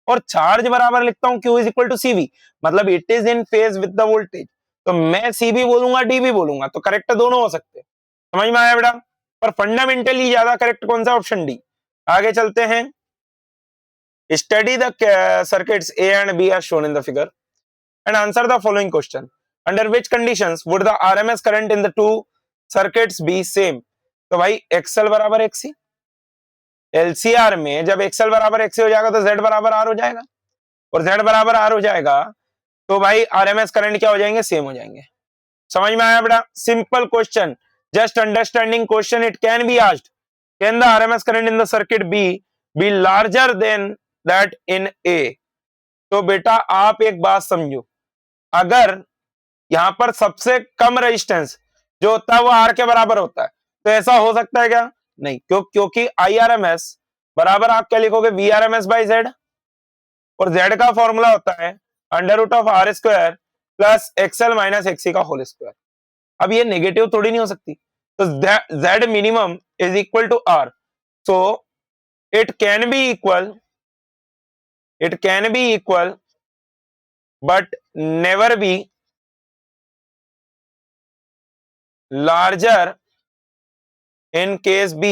और चार्ज बराबर लिखता हूं Q is equal to CV, मतलब it is in phase with the voltage, तो मैं सी भी बोलूंगा डी भी बोलूंगा, तो करेक्ट दोनों हो सकते हैं। समझ में आया बेटा? पर फंडामेंटली ज्यादा करेक्ट कौन सा, ऑप्शन डी। आगे चलते हैं। Study the circuits A and B are shown in the figure and answer the following question, under which conditions would the RMS current in the two circuits be same। तो भाई XL बराबर XC, LCR में जब XL बराबर XC हो जाएगा तो Z बराबर R हो जाएगा, और Z बराबर R हो जाएगा तो भाई RMS करंट क्या हो जाएंगे, सेम हो जाएंगे। समझ में आया बेटा? Simple question, just understanding question, it can be asked, can the RMS current in the circuit be larger than that in A। तो बेटा आप एक बात समझो, अगर यहां पर सबसे कम रेजिस्टेंस जो होता है वो आर के बराबर होता है, तो ऐसा हो सकता है क्या? नहीं, क्योंकि आईआरएमएस बराबर आप क्या लिखोगे, VRMS/Z, और Z का फॉर्मूला होता है √R² plus XL minus XC का होल स्क्वायर। अब ये नेगेटिव थोड़ी नहीं हो सकती, तो Z minimum is equal to R, so it can be equal but never be larger in case B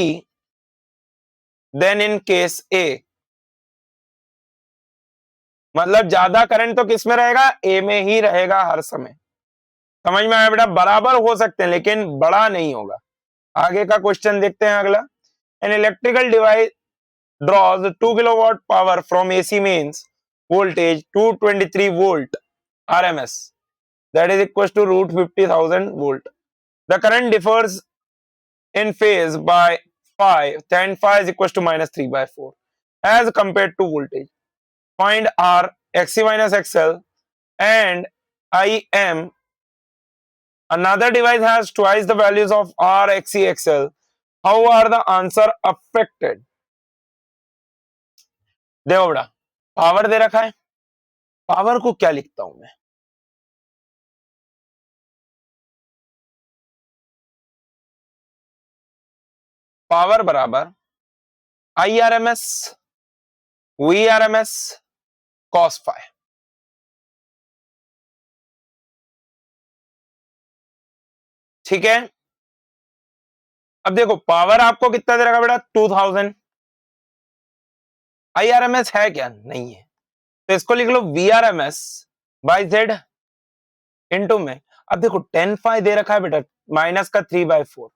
than in case A। मतलब ज्यादा करंट तो किस में रहेगा, A में ही रहेगा हर समय। समझ में आया बेटा? बराबर हो सकते हैं लेकिन बड़ा नहीं होगा। आगे का क्वेश्चन देखते हैं अगला। An electrical device draws 2 kilowatt power from AC means voltage 223 volt RMS, that is equals to √50,000 volt। The current differs in phase by phi, then phi is equals to -3/4 as compared to voltage। Find R, XC minus XL and IM। Another device has twice the values of R, XC, XL। How are the answer affected? देखो बेटा, power दे रखा है, power को क्या लिखता हूं मैं, power बराबर IRMS VRMS cos phi। ठीक है, अब देखो पावर आपको कितना दे रखा बेटा 2000। IRMS है क्या, नहीं है, तो इसको लिख लो VRMS बाई जेड इंटू में। अब देखो 10 फाइ दे रखा है बेटा, माइनस का 3/4।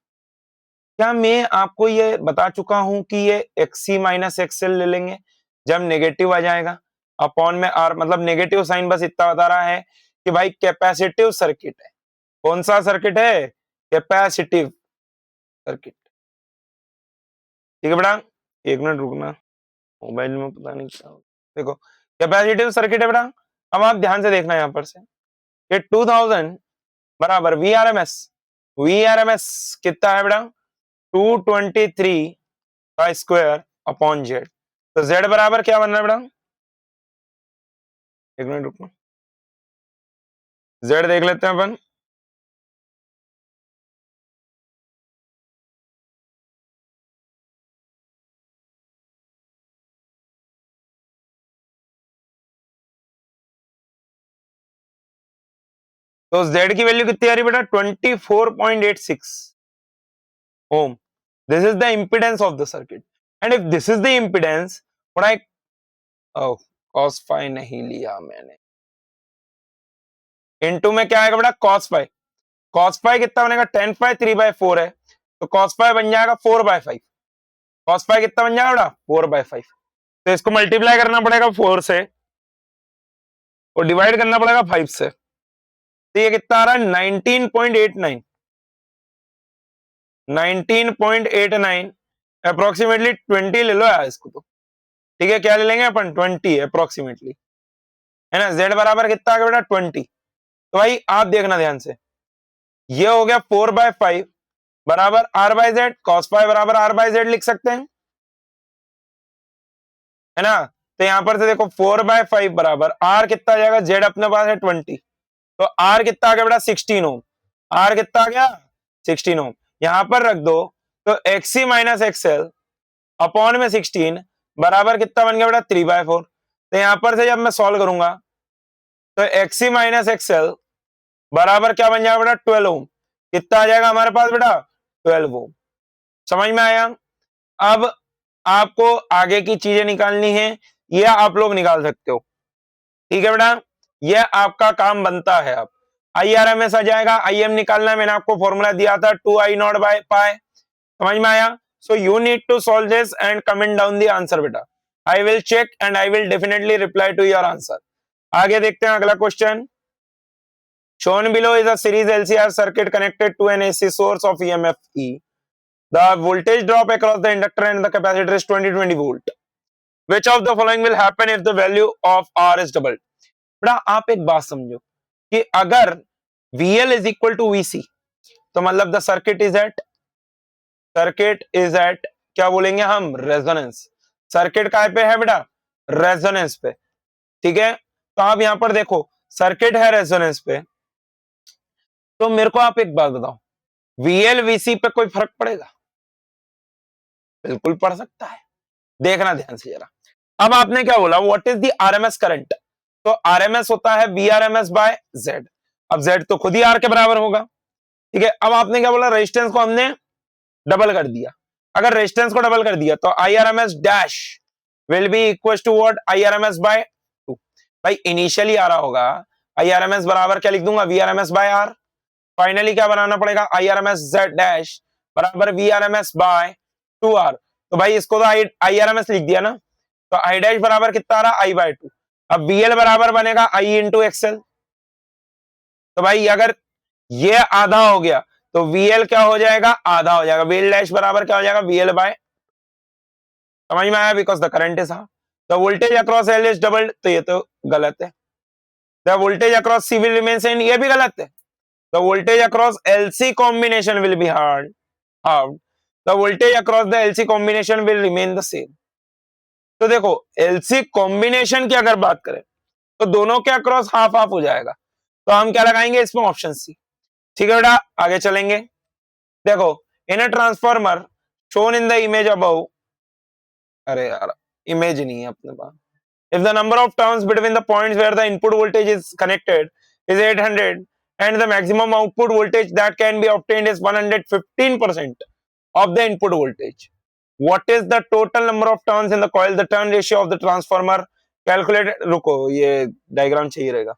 क्या मैं आपको ये बता चुका हूं कि ये XC माइनस XL ले लेंगे जब नेगेटिव आ जाएगा अपॉन में R, मतलब नेगेटिव साइन बस इतना बता रहा है कि भाई कैपेसिटिव सर्किट है। कौन सा सर्किट है, कैपेसिटिव सर्किट। ठीक है बेटा, एक मिनट रुकना, मोबाइल में पता नहीं क्या हो। देखो कैपेसिटिव सर्किट है बेटा। अब आप ध्यान से देखना यहां पर से, ये 2000 बराबर वीआरएमएस कितना है बेटा 223 का स्क्वायर अपॉन जेड। तो जेड बराबर क्या बनना है बेटा, एक मिनट रुकना, जेड देख लेते हैं अपन। तो जेड की वैल्यू कितनी आ रही बेटा 24.86 ohm. This is the impedance of the circuit, and if this is the impedance what I, cos phi नहीं लिया मैंने, इनटू में क्या आएगा बेटा कॉस फाई। कॉस फाई कितना बनेगा 10 फाई 3/4 है, तो कॉस फाई बन जाएगा 4/5। कॉस फाई कितना बन जाएगा बेटा 4/5। तो इसको मल्टीप्लाई करना पड़ेगा 4 से और डिवाइड करना पड़ेगा 5 से। तो ये कितना आ रहा है 19.89, 19.89 अप्रोक्सीमेटली 20 ले लो यार इसको तो। ठीक है, क्या ले लेंगे अपन 20 अप्रोक्सीमेटली, है ना। जेड बराबर कितना आ गया बेटा 20। तो भाई आप देखना ध्यान से, ये हो गया 4/5 बराबर R/Z, cos फाई बराबर R/Z लिख सकते हैं, है ना। तो यहां पर से देखो 4/5 बराबर R कितना आ जाएगा, जेड अपने पास है 20, तो R कितना आ गया बेटा 16 ओम। R कितना आ गया 16 ओम, यहां पर रख दो। तो XC माइनस XL अपॉन में 16 बराबर कितना बन गया बेटा 3/4। तो यहां पर से जब मैं सॉल्व करूंगा तो XC माइनस XL बराबर क्या बन जाएगा बेटा 12 ओम। कितना आ जाएगा हमारे पास बेटा 12 ओम। समझ में आया। अब आपको आगे की चीजें निकालनी है, ये आप लोग निकाल सकते हो। ठीक है बेटा, ये आपका काम बनता है। अब IRMS आ जाएगा, IM निकालना है, मैंने आपको फॉर्मूला दिया था 2I0/पाई। समझ में आया। So you need to solve this and comment down the answer बेटा। I will check and I will definitely reply to your answer. आगे देखते हैं अगला question. shown below is a series LCR circuit connected to an AC source of EMF E. The voltage drop across the inductor and the capacitor is 20 volt. Which of the following will happen if the value of R is doubled? बेटा आप एक बात समझो कि अगर VL is equal to VC तो मतलब the circuit is eight क्या बोलेंगे हम, रेजोनेंस। सर्किट काय पे है बेटा, रेजोनेंस पे। ठीक है, तो आप यहां पर देखो सर्किट है रेजोनेंस पे, तो मेरे को आप एक बात बताओ, VL VC पे कोई फर्क पड़ेगा, बिल्कुल पड़ सकता है। देखना ध्यान से जरा। अब आपने क्या बोला, what is the RMS current, तो आरएमएस होता है VRMS बाय जेड। अब जेड तो खुद ही आर के बराबर होगा। ठीक है, अब आपने क्या बोला, रेजिस्टेंस को हमने डबल कर दिया। अगर रेजिस्टेंस को डबल कर दिया तो IRMS dash will be equal to what, IRMS by 2। भाई इनिशियली आ रहा होगा IRMS बराबर क्या लिख दूंगा, VRMS बाय आर। फाइनली क्या बनाना पड़ेगा, IRMS जेड डैश बराबर VRMS बाय 2R। तो भाई इसको तो IRMS लिख दिया ना, तो I डैश बराबर कितना आ रहा, I/2। अब VL बराबर बनेगा I इंटू XL। तो भाई अगर ये आधा हो गया तो VL क्या हो जाएगा, आधा हो जाएगा। VL डैश बराबर क्या हो जाएगा, VL बाय, समझ में आया, because the current is the voltage across L is doubled, तो ये तो गलत है। The voltage across C will remain same, ये भी गलत है। The voltage across LC combination will be hard halved, the voltage across the LC combination will remain the same। तो देखो LC कॉम्बिनेशन की अगर बात करें तो दोनों के अक्रॉस हाफ हाफ हो जाएगा, तो हम क्या लगाएंगे इसमें, ऑप्शन सी। ठीक है बेटा, आगे चलेंगे। देखो in a transformer shown in the image above, अरे यार इमेज नहीं है अपने पास. If the number of turns between the points where the input voltage is connected is 800 and the maximum output voltage that can be obtained is 115% of the input voltage, what is the total number of turns in the coil? The turn ratio of the transformer calculated. रुको, ये diagram चाहिए रहेगा.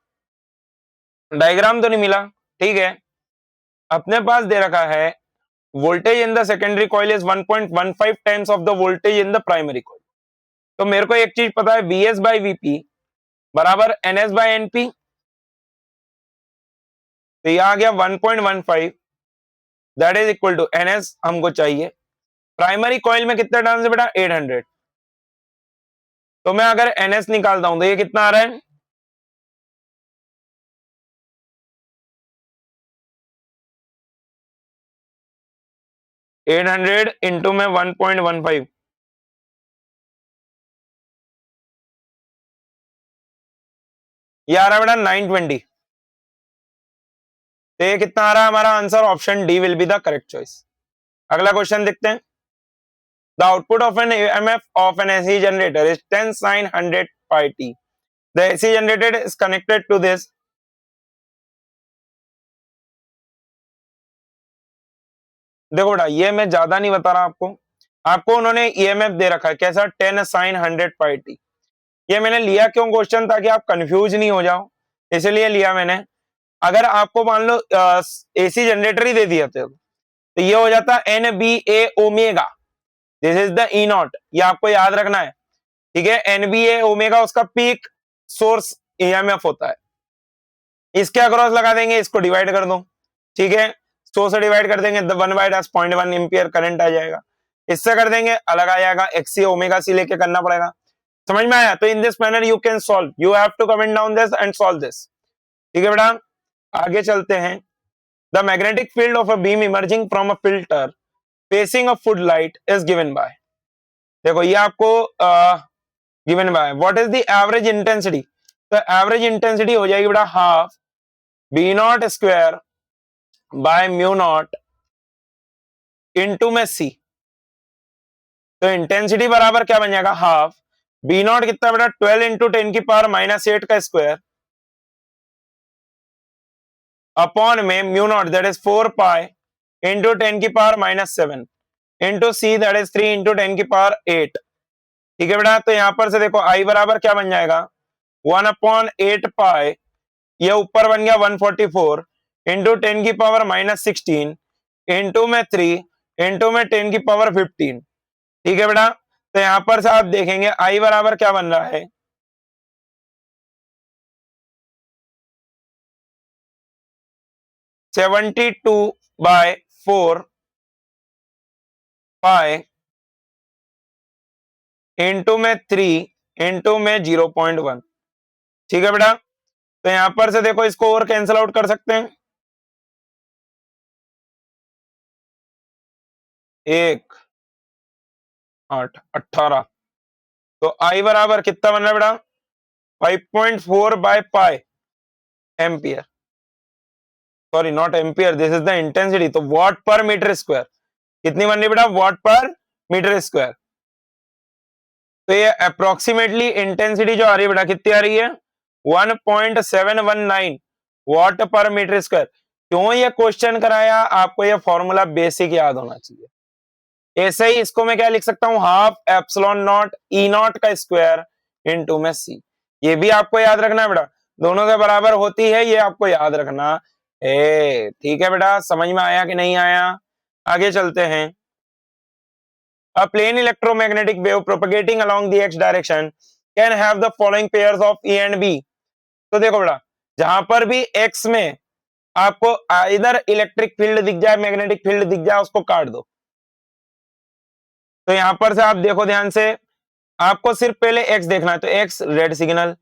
Diagram तो नहीं मिला, ठीक है. अपने पास दे रखा है voltage in the secondary coil is 1.15 times of the voltage in the primary coil. तो मेरे को एक चीज पता है, वीएस बाई वीपी बराबर एनएस बाई एनपी. तो यह आ गया 1.15, that is equal to NS हमको चाहिए. प्राइमरी कॉइल में कितने टर्न्स है बेटा? 800. तो मैं अगर एनएस निकालता हूं तो ये कितना आ रहा है? एट हंड्रेड इंटू में 1.15, ये आ रहा है बेटा 920. तो ये कितना आ रहा है? हमारा answer option D will be the correct choice. अगला क्वेश्चन देखते हैं. The output of an EMF of an AC generator is 10 sin 100 pi t. The AC generated is connected to this. देखो बेटा, ये मैं ज्यादा नहीं बता रहा आपको. आपको उन्होंने EMF दे रखा है कैसा? 10 sin 100 pi t. ये मैंने लिया क्यों क्वेश्चन? ताकि आप कंफ्यूज नहीं हो जाओ, इसलिए लिया मैंने. अगर आपको मान लो AC जनरेटर ही दे दिया तो ये हो जाता NBA omega. This is the E not. ये आपको याद रखना है, ठीक है. NBA ओमेगा उसका पीक सोर्स EMF होता है. इसके अक्रॉस लगा देंगे, इसको डिवाइड कर दो, ठीक है. 100 से डिवाइड कर देंगे, 1/10.1 एम्पियर करंट आ जाएगा. इससे कर देंगे, अलग आ जाएगा. XC ओमेगा C लेके करना पड़ेगा. समझ में आया? तो in this manner you can solve. You have to comment down this and solve this. ठीक है बेटा, आगे चलते हैं. The magnetic field of a beam emerging from a filter facing a foot light is given by. देखो ये आपको given by what is the average intensity. तो एवरेज इंटेंसिटी हो जाएगी बेटा half B not square by mu not into में C. तो intensity बराबर क्या बन जाएगा? हाफ बी नॉट कितना बेटा? 12 इंटू 10 की पावर -8 का स्क्वायर अपॉन में mu naught that is 4 pi into 10 की power -7 into C that is 3 into 10 की पावर 8. ठीक है बेटा. तो यहां पर से देखो आई बराबर क्या बन जाएगा? 1/8 पाई, ये ऊपर बन गया 144 इंटू 10 की पावर -16 इंटू में 3 इंटू में 10 की पावर 15. ठीक है बेटा. तो यहां पर से आप देखेंगे आई बराबर क्या बन रहा है? 72/4 पाई इंटू में 3 इंटू में 0.1. ठीक है बेटा. तो यहां पर से देखो इसको और कैंसिल आउट कर सकते हैं. 1 8 18. तो आई बराबर कितना बन रहा है बेटा? 5.4 by pi ampere. Sorry not ampere, this is the intensity. तो वॉट पर मीटर स्क्वायर कितनी बन रही बेटा? वॉट पर मीटर स्क्वायर. तो ये अप्रोक्सीमेटली इंटेंसिटी जो आ रही है बेटा कितनी आ रही है? 1.719 वॉट पर मीटर स्क्वायर. क्यों ये क्वेश्चन कराया? आपको ये फॉर्मूला बेसिक याद होना चाहिए. ऐसे ही इसको मैं क्या लिख सकता हूं? Half epsilon naught E not का स्क्वायर इनटू में सी. ये भी आपको याद रखना है बेटा, दोनों के बराबर होती है, ये आपको याद रखना है. ठीक है बेटा, समझ में आया कि नहीं आया? आगे चलते हैं. A plane electromagnetic wave propagating along the x direction can have the following pairs of E and B. तो देखो बेटा, जहां पर भी x में आपको इधर इलेक्ट्रिक फील्ड दिख जाए, मैग्नेटिक फील्ड दिख जाए, उसको काट दो. तो यहां पर से आप देखो ध्यान से, आपको सिर्फ पहले x देखना है. तो x red signal,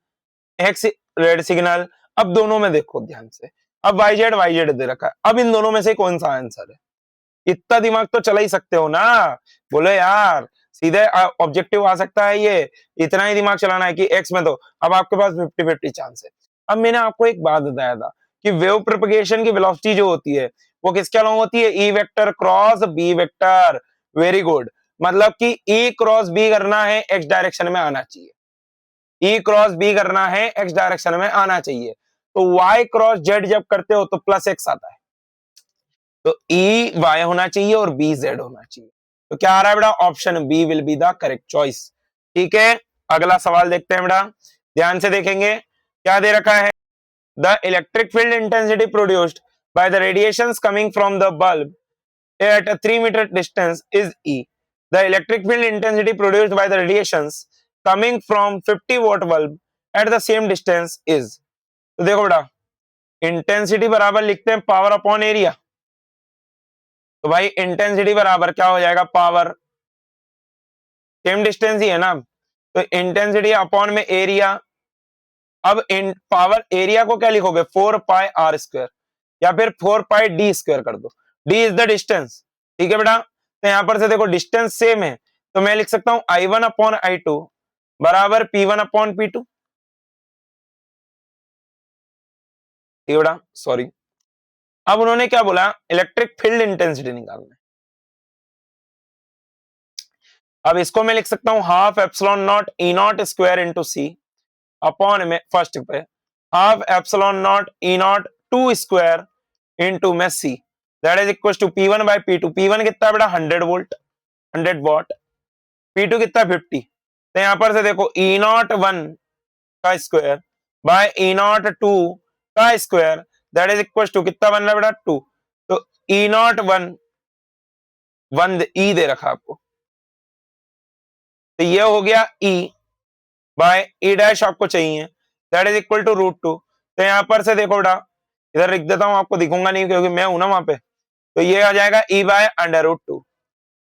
x red signal. अब दोनों में देखो ध्यान से, अब yz दे रखा है. अब इन दोनों में से कौन सा आंसर है? इतना दिमाग तो चला ही सकते हो ना. बोलो यार, सीधे ऑब्जेक्टिव आ सकता है ये, इतना ही दिमाग चलाना है कि x में. तो अब आपके पास 50-50 चांस है. अब मैंने आपको एक बात बताया था कि वेव प्रोपगेशन की वेलोसिटी जो होती है वो किसके अलोंग होती है? E vector cross B vector. Very good, मतलब कि ई क्रॉस बी करना है एक्स डायरेक्शन में आना चाहिए, ई क्रॉस बी करना है एक्स डायरेक्शन में आना चाहिए, तो वाई क्रॉस जेड जब करते हो तो प्लस एक्स आता है, तो ई वाई होना चाहिए और बी जेड होना चाहिए, तो क्या आ रहा है बेटा, option B will be the correct choice. ठीक है, अगला सवाल देखते हैं बेटा, ध्यान से देखेंगे क्या दे रखा है। The electric field intensity produced by the radiations coming from the bulb at a 3 meter distance is E. The electric field intensity produced by the radiations coming from 50 watt bulb at the same distance is. तो देखो बेटा, intensity बराबर लिखते हैं power upon area, तो भाई intensity बराबर क्या हो जाएगा, पावर, सेम डिस्टेंस ही है ना, तो इंटेंसिटी अपॉन में एरिया। अब इन पावर एरिया को क्या लिखोगे, 4 पाई आर स्क्वायर या फिर 4 पाई डी स्क्वायर कर दो, डी इज द डिस्टेंस। ठीक है बेटा, तो यहां पर से देखो डिस्टेंस सेम है, तो मैं लिख सकता हूं I1 अपॉन I2 बराबर P1 अपॉन P2। ठीक है बेटा, सॉरी, अब उन्होंने क्या बोला, इलेक्ट्रिक फील्ड इंटेंसिटी निकालना है। अब इसको मैं लिख सकता हूं half epsilon naught E naught square into C upon में फर्स्ट पे half epsilon naught E not 2 square into में C, that is equal to P1 by P2। P1 कितना बेटा 100 वोल्ट 100 वॉट, P2 कितना 50, तो यहां पर से देखो ई नॉट 1 का स्क्वायर बाय ई नॉट 2 का square, that is equal to कितना बन रहा है बेटा 2, तो ई नॉट 1 1 ई दे रखा आपको, तो ये हो गया E बाय E डैश आपको चाहिए, दैट इज इक्वल टू √2। तो यहां पर से देखो बेटा, इधर लिख देता हूं, आपको दिखूंगा नहीं क्योंकि मैं हूं ना वहां पे, तो ये आ जाएगा E बाय √2।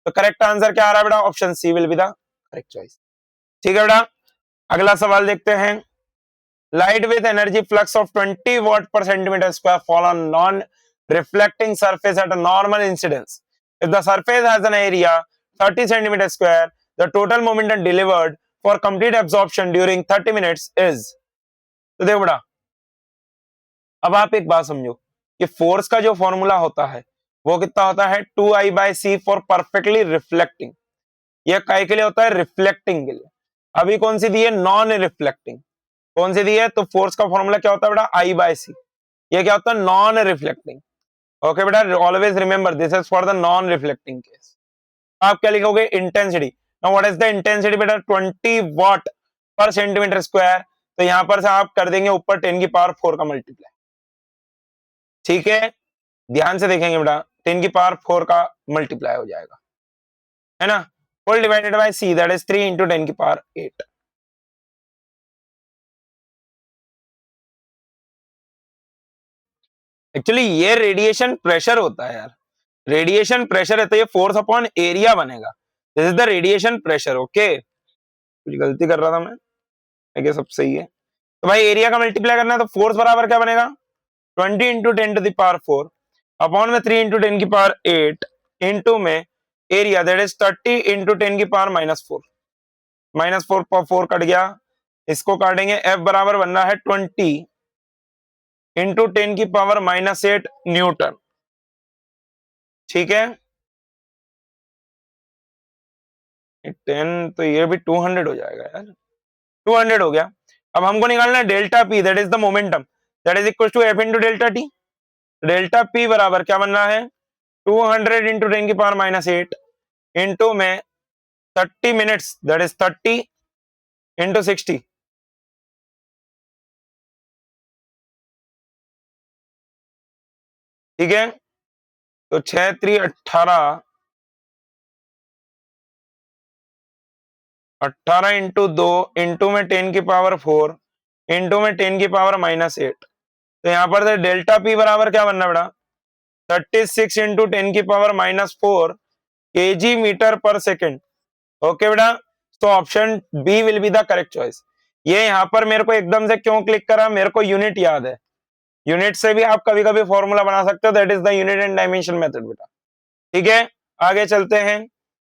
तो करेक्ट आंसर क्या आ रहा है बेटा, option C will be the correct choice. ठीक है बेटा, अगला सवाल देखते हैं। Light with energy flux of 20 watt per centimeter square fall on non reflecting surface at a normal incidence. If the surface has an area 30 centimeter square, the total momentum delivered for complete absorption during 30 minutes is। तो देखो बेटा, अब आप एक बात समझो कि force का जो फॉर्मूला होता है वो कितना होता है, 2I/c फॉर परफेक्टली रिफ्लेक्टिंग। ये काय के लिए होता है, रिफ्लेक्टिंग के लिए। अभी कौन सी दी है, नॉन रिफ्लेक्टिंग, कौन सी दी है, तो फोर्स का फॉर्मूला क्या होता है बेटा, I/c। ये क्या होता है, नॉन रिफ्लेक्टिंग। ओके बेटा, always remember this is for the non reflecting case. आप क्या लिखोगे, intensity. Now what is the intensity बेटा, 20 वाट पर सेंटीमीटर स्क्वायर, तो यहां पर से आप कर देंगे ऊपर 10 की पावर 4 का मल्टीप्लाई। ठीक है, ध्यान से देखेंगे बेटा, 10 की पावर 4 का मल्टीप्लाई हो जाएगा, है ना, full divided by c, that is 3 into 10 की पावर 8। एक्चुअली ये रेडिएशन प्रेशर होता है यार, रेडिएशन प्रेशर है, तो ये फोर्स अपॉन एरिया बनेगा, this is the radiation pressure. Okay, कुछ गलती कर रहा था मैं, सब सही है। तो भाई एरिया का मल्टीप्लाई करना है, तो फोर्स बराबर क्या बनेगा, 20 into 10 to the power 4 upon में 3 इंटू 10 की पावर 8 इंटू में एरिया, दैट इज 30 इंटू 10 की पावर -4, -4 पर 4 कट गया, इसको काटेंगे, F बराबर बन रहा है 20 इंटू 10 की पावर -8 न्यूटन। ठीक है, 10 तो ये भी 200 हो जाएगा यार, 200 हो गया। अब हमको निकालना है delta P, that is the momentum, that is equal to F into delta T. Delta P बराबर क्या बन रहा है, 200 इंटू 10 की पावर -8 इंटू में 30 मिनट्स, दैट इज 30 इंटू 60। ठीक है, तो 6 3 18, 18 इंटू 2 इंटू में 10 की पावर 4 इंटू में 10 की पावर -8, तो यहां पर से डेल्टा पी बराबर क्या बनना बेटा, 36 इंटू 10 की power -4 kg metre per second. Okay बेटा, तो option B will be the correct choice. ये यहां पर मेरे को एकदम से क्यों क्लिक करा, मेरे को यूनिट याद है, यूनिट से भी आप कभी कभी फॉर्मूला बना सकते हो, that is the unit and dimension method बेटा। ठीक है, आगे चलते हैं।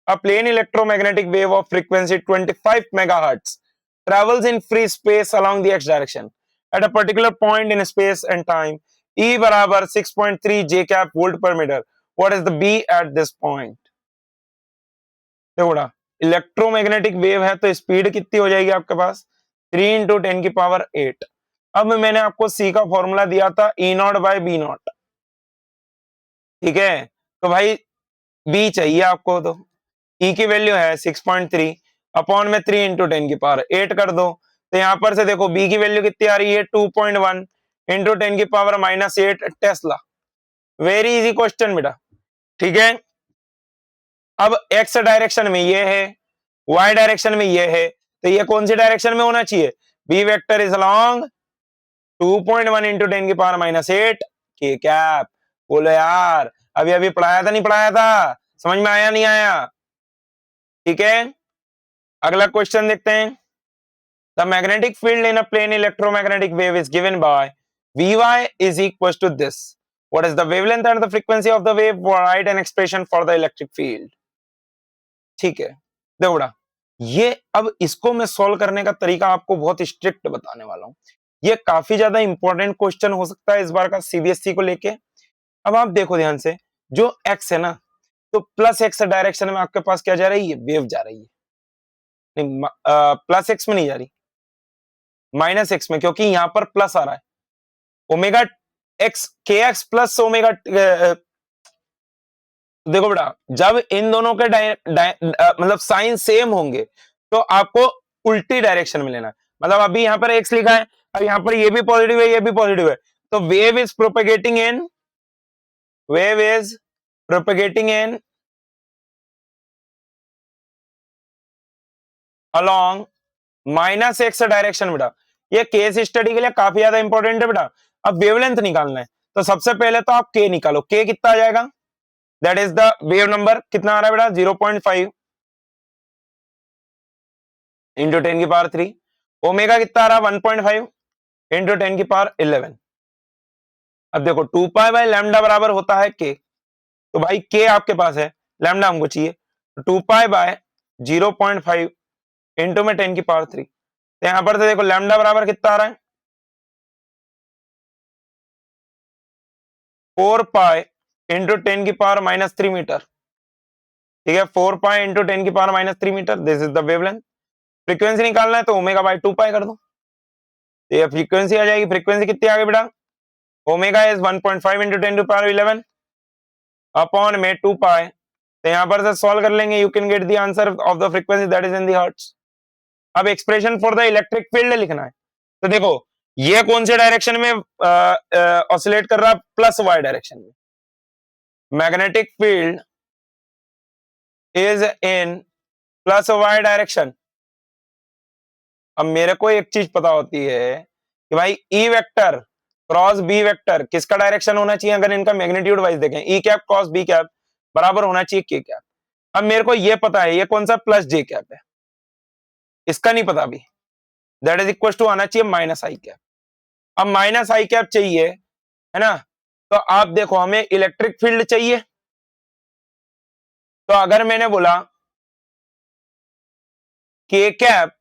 A plane electromagnetic wave of frequency 25 megahertz travels in free space along the x direction at a particular point in space and time. E बराबर 6.3 j cap volt per meter. What is the B at this point? देखो बड़ा, electromagnetic wave है तो speed कितनी हो जाएगी आपके पास 3 into 10⁸। अब मैंने आपको सी का फॉर्मूला दिया था E0/B0, ठीक है। तो भाई बी चाहिए आपको, तो ई की वैल्यू है 6.3 अपॉन में 3 इंटू 10⁸ कर दो। तो यहां पर से देखो बी की वैल्यू कितनी आ रही है 2.1 into 10⁻⁻8 Tesla. Very easy question बेटा, ठीक है। अब एक्स डायरेक्शन में ये है, वाई डायरेक्शन में ये है, तो ये कौन सी डायरेक्शन में होना चाहिए, B vector is along 2.1 into 10⁻⁸ के कैप। बोलो यार, अभी अभी पढ़ाया था नहीं पढ़ाया था, समझ में आया नहीं आया, ठीक है। अगला क्वेश्चन देखते हैं। The magnetic field in a plane electromagnetic wave is given by Vy is equals to this. What is the wavelength and the frequency of the wave? Write an expression for the electric field. ठीक है, देखो बड़ा, ये अब इसको मैं solve करने का तरीका आपको बहुत स्ट्रिक्ट बताने वाला हूं। ये काफी ज्यादा इंपॉर्टेंट क्वेश्चन हो सकता है इस बार का सीबीएसई को लेके। अब आप देखो ध्यान से, जो एक्स है ना, तो प्लस एक्स डायरेक्शन में आपके पास क्या जा रही है, वेव जा रही है। नहीं, प्लस एक्स में नहीं जा रही, माइनस एक्स में, क्योंकि यहां पर प्लस आ रहा है। ओमेगा एक्स के एक्स प्लस ओमेगा, देखो बेटा, जब इन दोनों के मतलब साइन सेम होंगे तो आपको उल्टी डायरेक्शन में लेना है। मतलब अभी यहां पर एक्स लिखा है, अब यहां पर ये भी पॉजिटिव है, ये भी पॉजिटिव है, तो wave is propagating in along minus x direction. बेटा ये केस स्टडी के लिए काफी ज्यादा इंपॉर्टेंट है बेटा। अब वेवलेंथ निकालना है, तो सबसे पहले तो आप के निकालो, के कितना आ जाएगा, that is the wave number, कितना आ रहा है बेटा 0.5 इंटू 10⁻3। ओमेगा कितना आ रहा है 1.5 इंटू 10⁻11। अब देखो 2π/λ बराबर होता है के, तो भाई के आपके पास है, लैम्डा हमको चाहिए, 2π/0.5 इंटू में 10⁻3। तो यहां पर से देखो लैम्डा बराबर कितना आ रहा है 4π इंटू 10⁻³ मीटर, ठीक है। 4π into 10⁻³ metre, this is the wavelength. Frequency निकालना है तो ω/2π कर दो, तो ये फ्रीक्वेंसी आ जाएगी। फ्रीक्वेंसी कितनी आ गई बेटा, ओमेगा इज 1.5 इंटू 10⁻11 अपॉन में 2π। तो यहां पर से सॉल्व कर लेंगे, you can get the answer of the frequency that is in the hertz. अब expression for the electric field लिखना है, तो देखो ये कौन से डायरेक्शन में ऑसिलेट कर रहा है, प्लस वाई डायरेक्शन में। Magnetic field is in plus Y direction. अब मेरे को एक चीज पता होती है कि भाई E vector cross B vector किसका डायरेक्शन होना चाहिए, अगर इनका मैग्नीट्यूड वाइज देखें, E cap cross B cap बराबर होना चाहिए के कैप। अब मेरे को ये पता है, ये कौन सा प्लस जे कैप है, इसका नहीं पता अभी, दैट इज इक्वल टू आना चाहिए माइनस आई कैप। अब माइनस आई कैप चाहिए, है ना, तो आप देखो हमें इलेक्ट्रिक फील्ड चाहिए, तो अगर मैंने बोला के कैप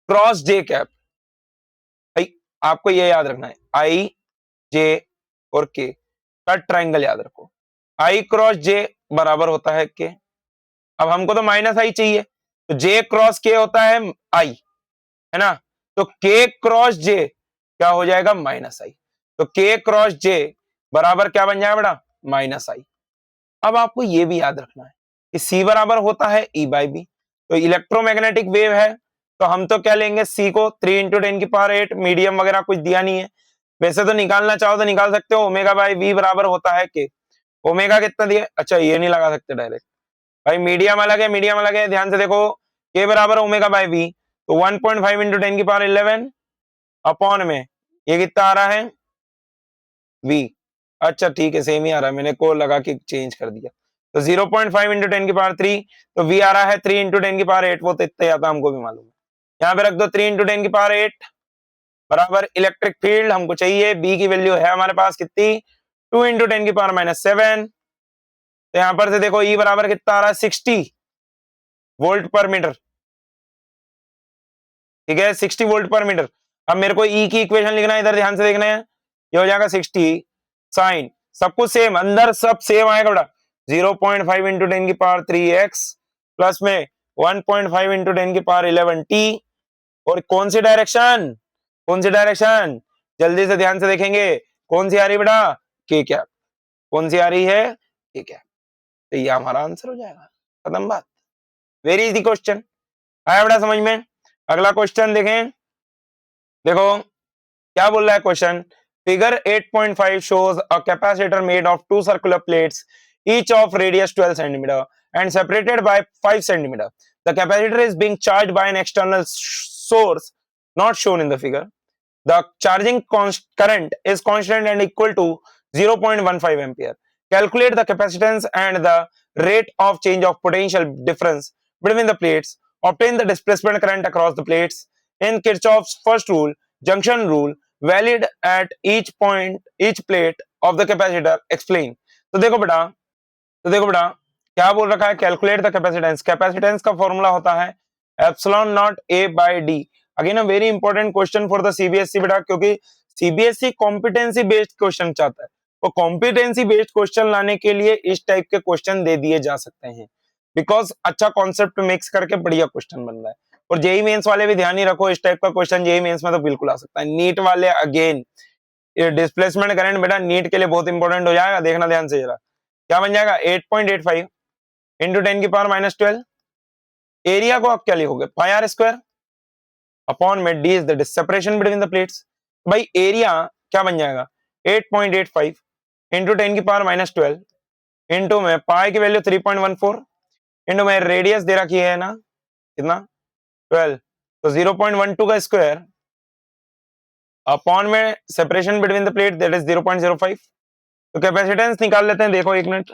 क्रॉस जे कैप, भाई आपको ये याद रखना है, आई जे और के का ट्राइंगल याद रखो, आई क्रॉस जे बराबर होता है के। अब हमको तो माइनस आई चाहिए, तो जे क्रॉस के होता है आई, है ना, तो के क्रॉस जे क्या हो जाएगा माइनस आई, तो के क्रॉस जे बराबर क्या बन जाएगा बेटा माइनस आई। अब आपको ये भी याद रखना है कि सी बराबर होता है E/B, तो इलेक्ट्रोमैग्नेटिक वेव है, तो हम तो क्या लेंगे सी को 3 इंटू 10⁸, मीडियम वगैरह कुछ दिया नहीं है। वैसे तो निकालना चाहो तो निकाल सकते हो, ω/v बराबर होता है के। ओमेगा कितना दिया, अच्छा ये नहीं लगा सकते डायरेक्ट, भाई मीडियम अलग है, मीडियम अलग है, ध्यान से देखो, के बराबर ω/v, तो 1.5 इंटू 10⁻11 अपॉन में ये कितना आ रहा है v। अच्छा ठीक है, सेम ही आ रहा है, मैंने को लगा के चेंज कर दिया, तो 0.5 इंटू 10⁻3, तो v आ रहा है 3 इंटू 10⁻8, वो तो इतना आता हमको भी मालूम है। यहाँ पे रख दो 3 इंटू 10⁻8 बराबर इलेक्ट्रिक फील्ड हमको चाहिए, b की वैल्यू है हमारे पास कितनी 2 इंटू 10⁻⁷। तो यहां पर से देखो E बराबर कितना आ रहा है 60 वोल्ट पर मीटर, ठीक है 60 वोल्ट पर मीटर। अब मेरे को E की इक्वेशन लिखना है, इधर ध्यान से देखना है, ये हो जाएगा 60 साइन, सब कुछ सेम, अंदर सब सेम आएगा बेटा, 0.5 इंटू 10⁻³ x प्लस में 1.5 इंटू 10 की पावर 11 टी। और कौन सी डायरेक्शन, कौन सी डायरेक्शन, जल्दी से ध्यान से देखेंगे, कौन सी आ रही बेटा, के कैप, कौन सी आ रही है, के कैप। तो ये हमारा आंसर हो जाएगा, खत्म बात। वेरी इजी क्वेश्चन, आया बेटा समझ में। अगला क्वेश्चन देखें, देखो क्या बोल रहा है question. Figure 8.5 shows a capacitor made of two circular plates each of radius 12 centimeter and separated by 5 centimeter. The capacitor is being charged by an external source not shown in the figure. The charging current is constant and equal to 0.15 ampere. Calculate the capacitance and the rate of change of potential difference between the plates. Obtain the displacement current across the plates. In Kirchhoff's first rule, junction rule, valid at each point, each plate of the capacitor. Explain. तो देखो बेटा क्या बोल रखा है, calculate the capacitance. Capacitance का formula होता है epsilon not A by D. Again a very important question for the CBSE बेटा, क्योंकि सीबीएसई कॉम्पिटेंसी बेस्ड क्वेश्चन चाहता है। तो कॉम्पिटेंसी बेस्ड क्वेश्चन लाने के लिए इस टाइप के क्वेश्चन दे दिए जा सकते हैं, बिकॉज अच्छा कॉन्सेप्ट मिक्स करके बढ़िया क्वेश्चन बन रहा है। और जेई मेंस वाले भी ध्यान ही रखो, इस टाइप का क्वेश्चन जेई मेंस में तो बिल्कुल आ सकता है। नीट वाले अगेन डिस्प्लेसमेंट करंट बेटा नीट के लिए बहुत इंपॉर्टेंट हो जाएगा, देखना ध्यान से जरा। क्या बन जाएगा 8.85 इंटू 10 की पावर -12। एरिया को आप क्या लिखोगे, पाई आर स्क्वायर अपॉन में D is the separation between the plates. भाई एरिया क्या बन जाएगा 8.85 इंटू 10 की पावर -12 इंटू में पाई की वैल्यू 3.14 इंटू में रेडियस दे रखी है ना कितना 12, तो 0.12 का स्क्वायर अपॉन में separation between the plate that is 0.05। तो कैपेसिटेंस निकाल लेते हैं। देखो एक मिनट,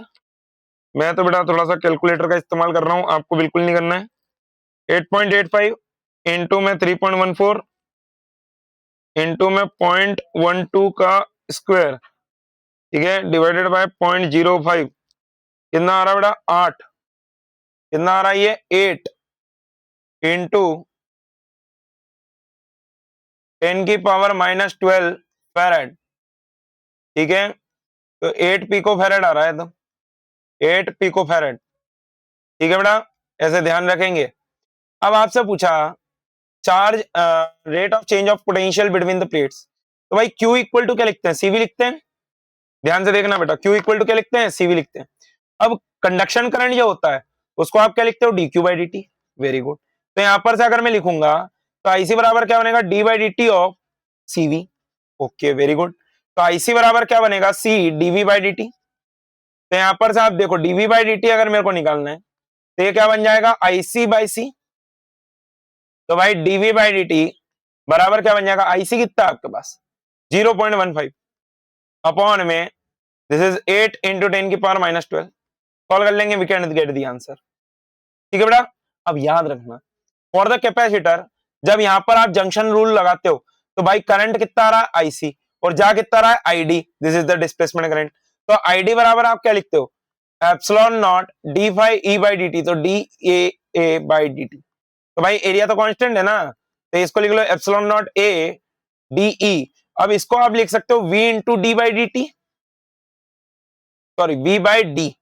मैं तो बेटा थोड़ा सा कैलकुलेटर का इस्तेमाल कर रहा हूं, आपको बिल्कुल नहीं करना है। 8.85 इंटू में 3.14 इंटू में 0.12 का स्क्वायर, ठीक है, डिवाइडेड बाय 0.05, कितना आ रहा है बेटा 8, कितना आ रहा है ये 8 इंटू 10 की पावर -12 फैराड, ठीक है। तो 8 पिको फैराड आ रहा है, तो 8 पिको फैराड, ठीक है बेटा, ऐसे ध्यान रखेंगे। अब आपसे पूछा charge rate of change of potential between the plates, तो भाई Q इक्वल टू क्या लिखते हैं, सीवी लिखते हैं। ध्यान से देखना बेटा, Q इक्वल टू क्या लिखते हैं, सीवी लिखते हैं। अब कंडक्शन करंट जो होता है उसको आप क्या लिखते हो, dq by dt। Very good. तो यहां पर से अगर मैं लिखूंगा तो IC बराबर क्या बनेगा, d by dt of CV। Okay very good. तो IC बराबर क्या बनेगा, C dV बाई dt। तो यहां पर से आप देखो dV बाई dt अगर मेरे को निकालना है तो ये क्या बन जाएगा, IC बाई C। तो भाई dV बाई dt बराबर क्या बन जाएगा, IC कितना आपके पास 0.15 अपॉन में दिस इज 8 इंटू 10 की पावर -12। सॉल्व कर लेंगे, we can get the answer, ठीक है बेटा। अब याद रखना फॉर द कैपेसिटर जब यहां पर आप जंक्शन रूल लगाते हो तो भाई करंट कितना आ रहा है आईसी और जा कितना आ रहा है ID, this is the displacement current. तो आईडी बराबर आप क्या लिखते हो, epsilon naught D phi E by D T, तो D A by D T. तो भाई एरिया तो कांस्टेंट है ना, तो इसको लिख लो epsilon not A D E. अब इसको आप लिख सकते हो V into D by D T, sorry V by D,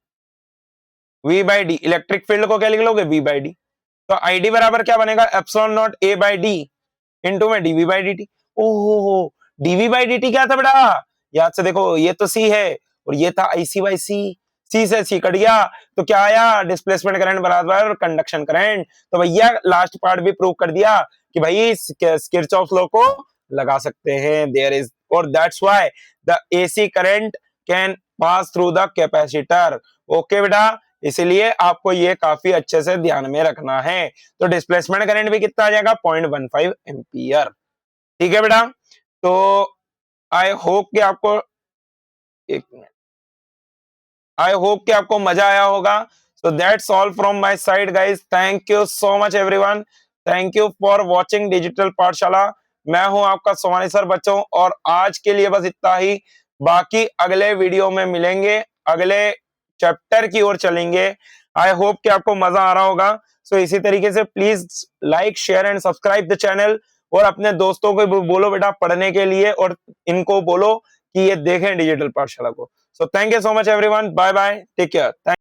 V by D. Electric field को क्या लिख लोगे, वी बाई डी। तो आईडी बराबर क्या बनेगा, epsilon not A by D into में डीवी बाई डी टी। ओहो डीवी बाई डी टी क्या था बेटा, याद से देखो, ये तो सी है और ये था आईसी बाई सी, सी से सी कट गया तो क्या आया, डिस्प्लेसमेंट करंट बराबर कंडक्शन करंट। तो भैया लास्ट पार्ट भी प्रूव कर दिया कि भाई किरचॉफ लॉ को लगा सकते हैं, देयर इज, और that's why the AC current can pass through the capacitor. Okay बेटा, इसलिए आपको ये काफी अच्छे से ध्यान में रखना है। तो डिस्प्लेसमेंट करंट भी कितना आ जाएगा 0.15 एम्पियर, ठीक है बेटा। तो आई होप कि आपको, एक मिनट, आई होप कि आपको मजा आया होगा। So that's all from my side guys, thank you so much everyone, thank you for watching digital पाठशाला। मैं हूं आपका सोमानी सर बच्चों, और आज के लिए बस इतना ही। बाकी अगले वीडियो में मिलेंगे, अगले चैप्टर की ओर चलेंगे। आई होप कि आपको मजा आ रहा होगा। सो इसी तरीके से please like share and subscribe the channel, और अपने दोस्तों को बोलो बेटा पढ़ने के लिए, और इनको बोलो कि ये देखें डिजिटल पाठशाला को। So thank you so much everyone, bye bye, take care.